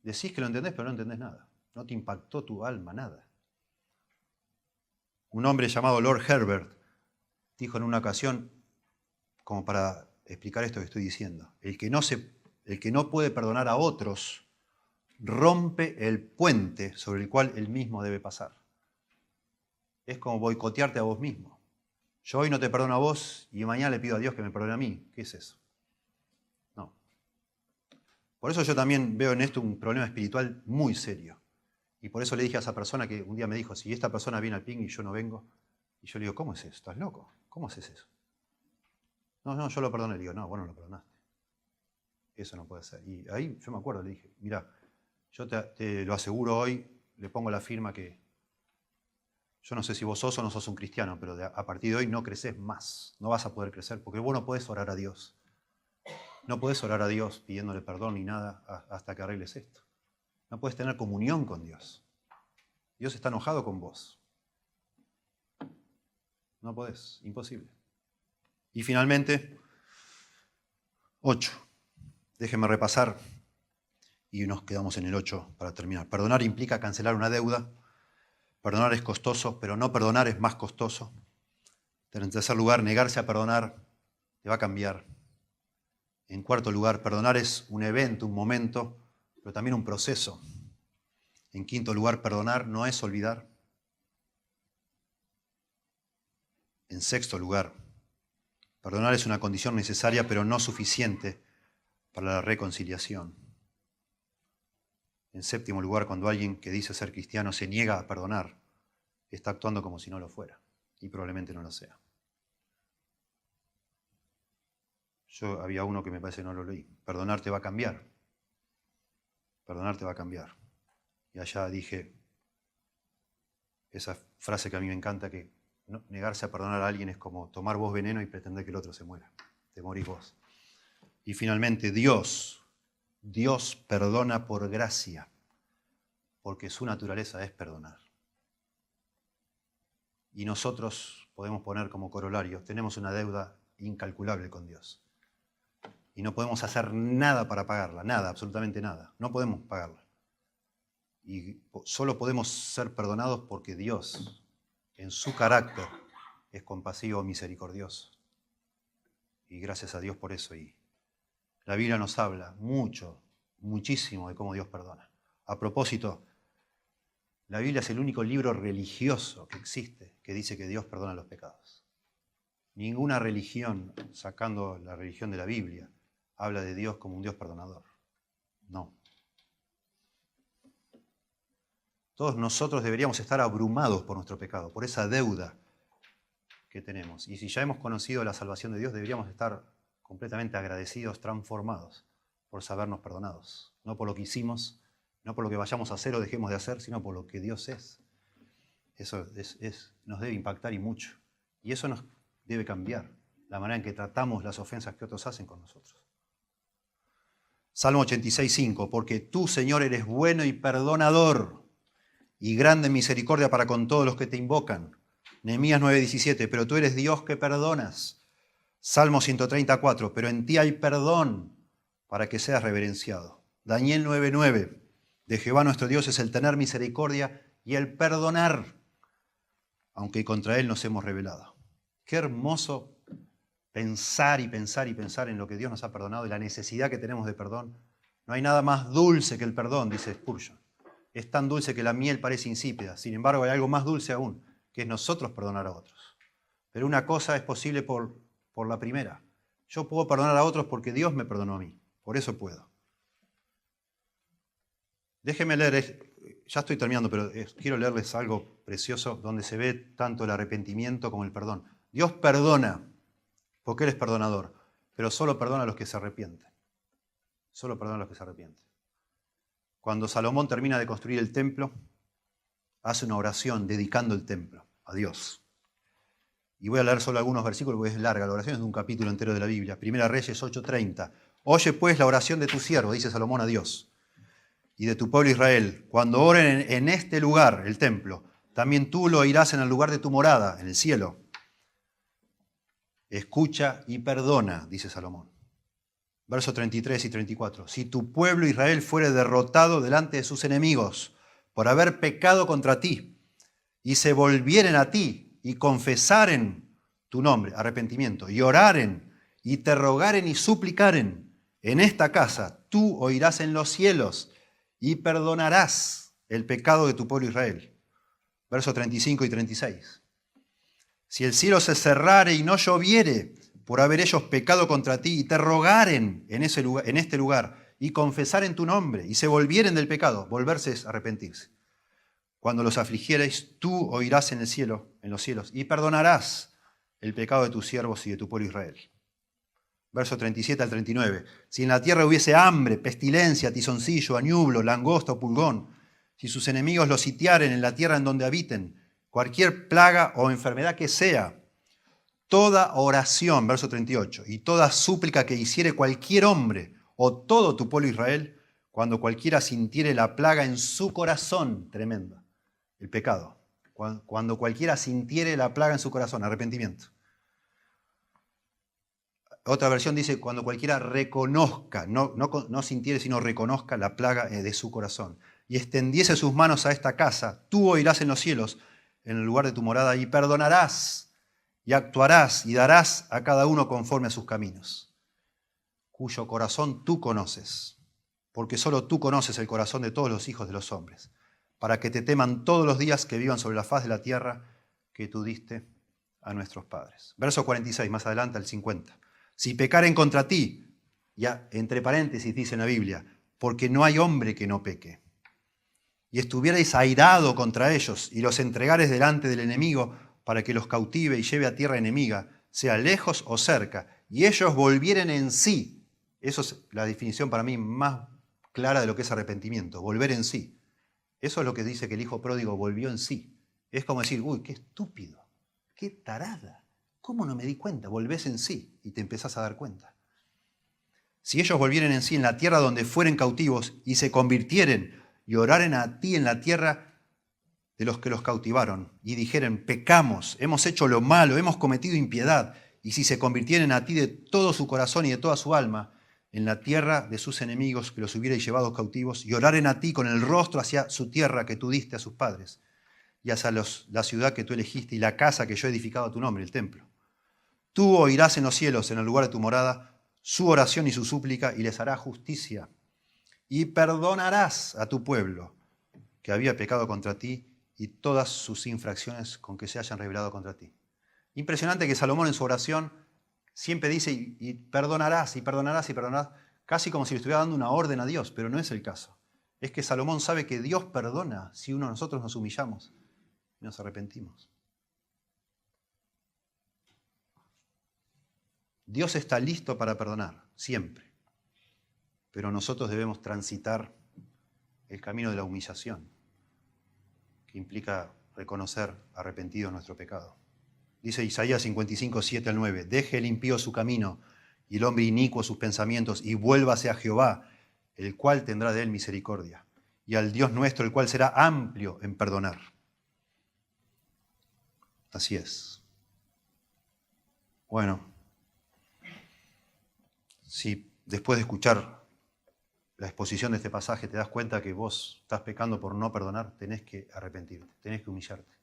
S1: decís que lo entendés, pero no entendés nada. No te impactó tu alma, nada. Un hombre llamado Lord Herbert dijo en una ocasión, como para explicar esto que estoy diciendo, el que no puede perdonar a otros rompe el puente sobre el cual él mismo debe pasar. Es como boicotearte a vos mismo. Yo hoy no te perdono a vos y mañana le pido a Dios que me perdone a mí. ¿Qué es eso? No. Por eso yo también veo en esto un problema espiritual muy serio. Y por eso le dije a esa persona que un día me dijo, si esta persona viene al ping y yo no vengo, y yo le digo, ¿cómo es eso? ¿Estás loco? ¿Cómo haces eso? No, yo lo perdoné. Le digo, no, vos no lo perdonaste. Eso no puede ser. Y ahí yo me acuerdo, le dije, mira, yo te lo aseguro hoy, le pongo la firma que yo no sé si vos sos o no sos un cristiano, pero a partir de hoy no creces más, no vas a poder crecer, porque vos no podés orar a Dios. No podés orar a Dios pidiéndole perdón ni nada hasta que arregles esto. No podés tener comunión con Dios. Dios está enojado con vos. No podés, imposible. Y finalmente, 8. Déjenme repasar y nos quedamos en el 8 para terminar. Perdonar implica cancelar una deuda. Perdonar es costoso, pero no perdonar es más costoso. En tercer lugar, negarse a perdonar te va a cambiar. En cuarto lugar, perdonar es un evento, un momento, pero también un proceso. En quinto lugar, perdonar no es olvidar. En sexto lugar, perdonar es una condición necesaria, pero no suficiente para la reconciliación. En séptimo lugar, cuando alguien que dice ser cristiano se niega a perdonar, está actuando como si no lo fuera, y probablemente no lo sea. Yo había uno que me parece que no lo leí. Perdonar te va a cambiar. Perdonar te va a cambiar. Y allá dije esa frase que a mí me encanta, que negarse a perdonar a alguien es como tomar vos veneno y pretender que el otro se muera. Te morís vos. Y finalmente, Dios perdona por gracia, porque su naturaleza es perdonar. Y nosotros podemos poner como corolario, tenemos una deuda incalculable con Dios. Y no podemos hacer nada para pagarla, nada, absolutamente nada. No podemos pagarla. Y solo podemos ser perdonados porque Dios, en su carácter, es compasivo, misericordioso. Y gracias a Dios por eso. Y la Biblia nos habla muchísimo de cómo Dios perdona. A propósito, la Biblia es el único libro religioso que existe que dice que Dios perdona los pecados. Ninguna religión, sacando la religión de la Biblia, habla de Dios como un Dios perdonador. No. Todos nosotros deberíamos estar abrumados por nuestro pecado, por esa deuda que tenemos. Y si ya hemos conocido la salvación de Dios, deberíamos estar completamente agradecidos, transformados por sabernos perdonados. No por lo que hicimos, no por lo que vayamos a hacer o dejemos de hacer, sino por lo que Dios es. Eso nos debe impactar y mucho. Y eso nos debe cambiar la manera en que tratamos las ofensas que otros hacen con nosotros. Salmo 86:5, porque tú, Señor, eres bueno y perdonador, y grande en misericordia para con todos los que te invocan. Nehemías 9:17, pero tú eres Dios que perdonas. Salmo 134, pero en ti hay perdón para que seas reverenciado. Daniel 9:9, de Jehová nuestro Dios es el tener misericordia y el perdonar, aunque contra él nos hemos rebelado. Qué hermoso pensar y pensar y pensar en lo que Dios nos ha perdonado y la necesidad que tenemos de perdón. No hay nada más dulce que el perdón, dice Spurgeon. Es tan dulce que la miel parece insípida. Sin embargo, hay algo más dulce aún, que es nosotros perdonar a otros. Pero una cosa es posible por la primera. Yo puedo perdonar a otros porque Dios me perdonó a mí. Por eso puedo. Déjenme leer, ya estoy terminando, pero quiero leerles algo precioso donde se ve tanto el arrepentimiento como el perdón. Dios perdona porque Él es perdonador, pero solo perdona a los que se arrepienten. Solo perdona a los que se arrepienten. Cuando Salomón termina de construir el templo, hace una oración dedicando el templo a Dios. Y voy a leer solo algunos versículos porque es larga, la oración es de un capítulo entero de la Biblia. Primera Reyes 8:30. Oye pues la oración de tu siervo, dice Salomón a Dios, y de tu pueblo Israel. Cuando oren en este lugar, el templo, también tú lo oirás en el lugar de tu morada, en el cielo. Escucha y perdona, dice Salomón. Versos 33 y 34. Si tu pueblo Israel fuere derrotado delante de sus enemigos por haber pecado contra ti, y se volvieren a ti y confesaren tu nombre, arrepentimiento, y oraren y te rogaren y suplicaren en esta casa, tú oirás en los cielos y perdonarás el pecado de tu pueblo Israel. Versos 35 y 36. Si el cielo se cerrare y no lloviere por haber ellos pecado contra ti y te rogaren en este lugar y confesaren tu nombre y se volvieren del pecado, volverse es arrepentirse. Cuando los afligiereis, tú oirás en los cielos, y perdonarás el pecado de tus siervos y de tu pueblo Israel. Verso 37 al 39. Si en la tierra hubiese hambre, pestilencia, tizoncillo, añublo, langosta o pulgón, si sus enemigos los sitiaren en la tierra en donde habiten, cualquier plaga o enfermedad que sea, toda oración, verso 38, y toda súplica que hiciere cualquier hombre o todo tu pueblo Israel, cuando cualquiera sintiere la plaga en su corazón, tremenda, el pecado, cuando cualquiera sintiere la plaga en su corazón, arrepentimiento. Otra versión dice, cuando cualquiera reconozca, no sintiere, sino reconozca la plaga de su corazón, y extendiese sus manos a esta casa, tú oirás en los cielos, en el lugar de tu morada, y perdonarás, y actuarás, y darás a cada uno conforme a sus caminos, cuyo corazón tú conoces, porque solo tú conoces el corazón de todos los hijos de los hombres, para que te teman todos los días que vivan sobre la faz de la tierra que tú diste a nuestros padres. Verso 46, más adelante al 50. Si pecaren contra ti, ya entre paréntesis dice en la Biblia, porque no hay hombre que no peque, y estuvierais airado contra ellos y los entregares delante del enemigo para que los cautive y lleve a tierra enemiga, sea lejos o cerca, y ellos volvieren en sí. Eso es la definición para mí más clara de lo que es arrepentimiento, volver en sí. Eso es lo que dice que el hijo pródigo volvió en sí. Es como decir, uy, qué estúpido. ¡Qué tarada! ¿Cómo no me di cuenta? Volvés en sí y te empezás a dar cuenta. Si ellos volvieren en sí en la tierra donde fueren cautivos y se convirtieren y oraren a ti en la tierra de los que los cautivaron y dijeren, pecamos, hemos hecho lo malo, hemos cometido impiedad, y si se convirtieren a ti de todo su corazón y de toda su alma en la tierra de sus enemigos que los hubierais llevado cautivos y oraren a ti con el rostro hacia su tierra que tú diste a sus padres y hacia la ciudad que tú elegiste y la casa que yo he edificado a tu nombre, el templo. Tú oirás en los cielos, en el lugar de tu morada, su oración y su súplica, y les hará justicia. Y perdonarás a tu pueblo que había pecado contra ti y todas sus infracciones con que se hayan revelado contra ti. Impresionante que Salomón en su oración siempre dice, y perdonarás, y perdonarás, y perdonarás, casi como si le estuviera dando una orden a Dios, pero no es el caso. Es que Salomón sabe que Dios perdona si nosotros nos humillamos y nos arrepentimos. Dios está listo para perdonar, siempre. Pero nosotros debemos transitar el camino de la humillación, que implica reconocer arrepentido nuestro pecado. Dice Isaías 55, 7 al 9, deje el impío su camino y el hombre inicuo sus pensamientos y vuélvase a Jehová, el cual tendrá de él misericordia, y al Dios nuestro, el cual será amplio en perdonar. Así es. Bueno, si después de escuchar la exposición de este pasaje te das cuenta que vos estás pecando por no perdonar, tenés que arrepentirte, tenés que humillarte.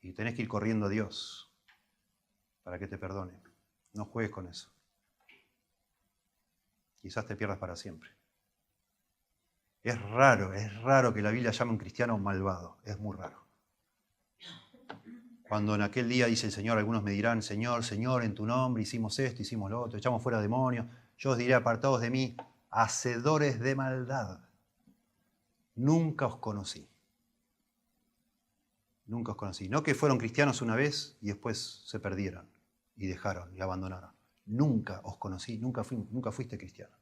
S1: Y tenés que ir corriendo a Dios para que te perdone. No juegues con eso. Quizás te pierdas para siempre. Es raro que la Biblia llame a un cristiano malvado. Es muy raro. Cuando en aquel día dice el Señor, algunos me dirán, Señor, Señor, en tu nombre hicimos esto, hicimos lo otro, echamos fuera demonios. Yo os diré, apartados de mí, hacedores de maldad. Nunca os conocí. Nunca os conocí. No que fueron cristianos una vez y después se perdieron y dejaron y abandonaron. Nunca os conocí, nunca fuiste cristiano.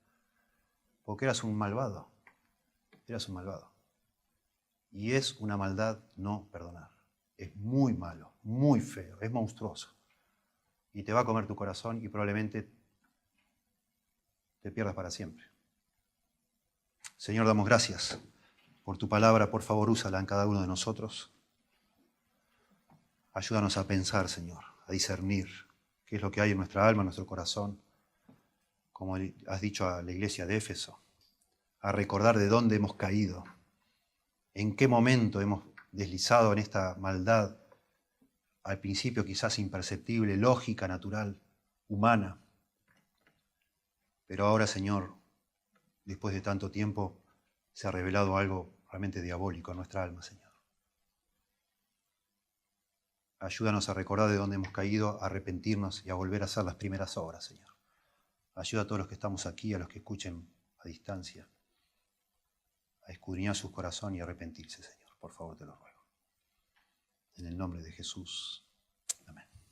S1: Porque eras un malvado. Eras un malvado. Y es una maldad no perdonar. Es muy malo, muy feo, es monstruoso. Y te va a comer tu corazón y probablemente te pierdas para siempre. Señor, damos gracias por tu palabra. Por favor, úsala en cada uno de nosotros. Ayúdanos a pensar, Señor, a discernir qué es lo que hay en nuestra alma, en nuestro corazón. Como has dicho a la iglesia de Éfeso, a recordar de dónde hemos caído, en qué momento hemos deslizado en esta maldad, al principio quizás imperceptible, lógica, natural, humana. Pero ahora, Señor, después de tanto tiempo, se ha revelado algo realmente diabólico en nuestra alma, Señor. Ayúdanos a recordar de dónde hemos caído, a arrepentirnos y a volver a hacer las primeras obras, Señor. Ayuda a todos los que estamos aquí, a los que escuchen a distancia, a escudriñar su corazón y a arrepentirse, Señor. Por favor, te lo ruego. En el nombre de Jesús.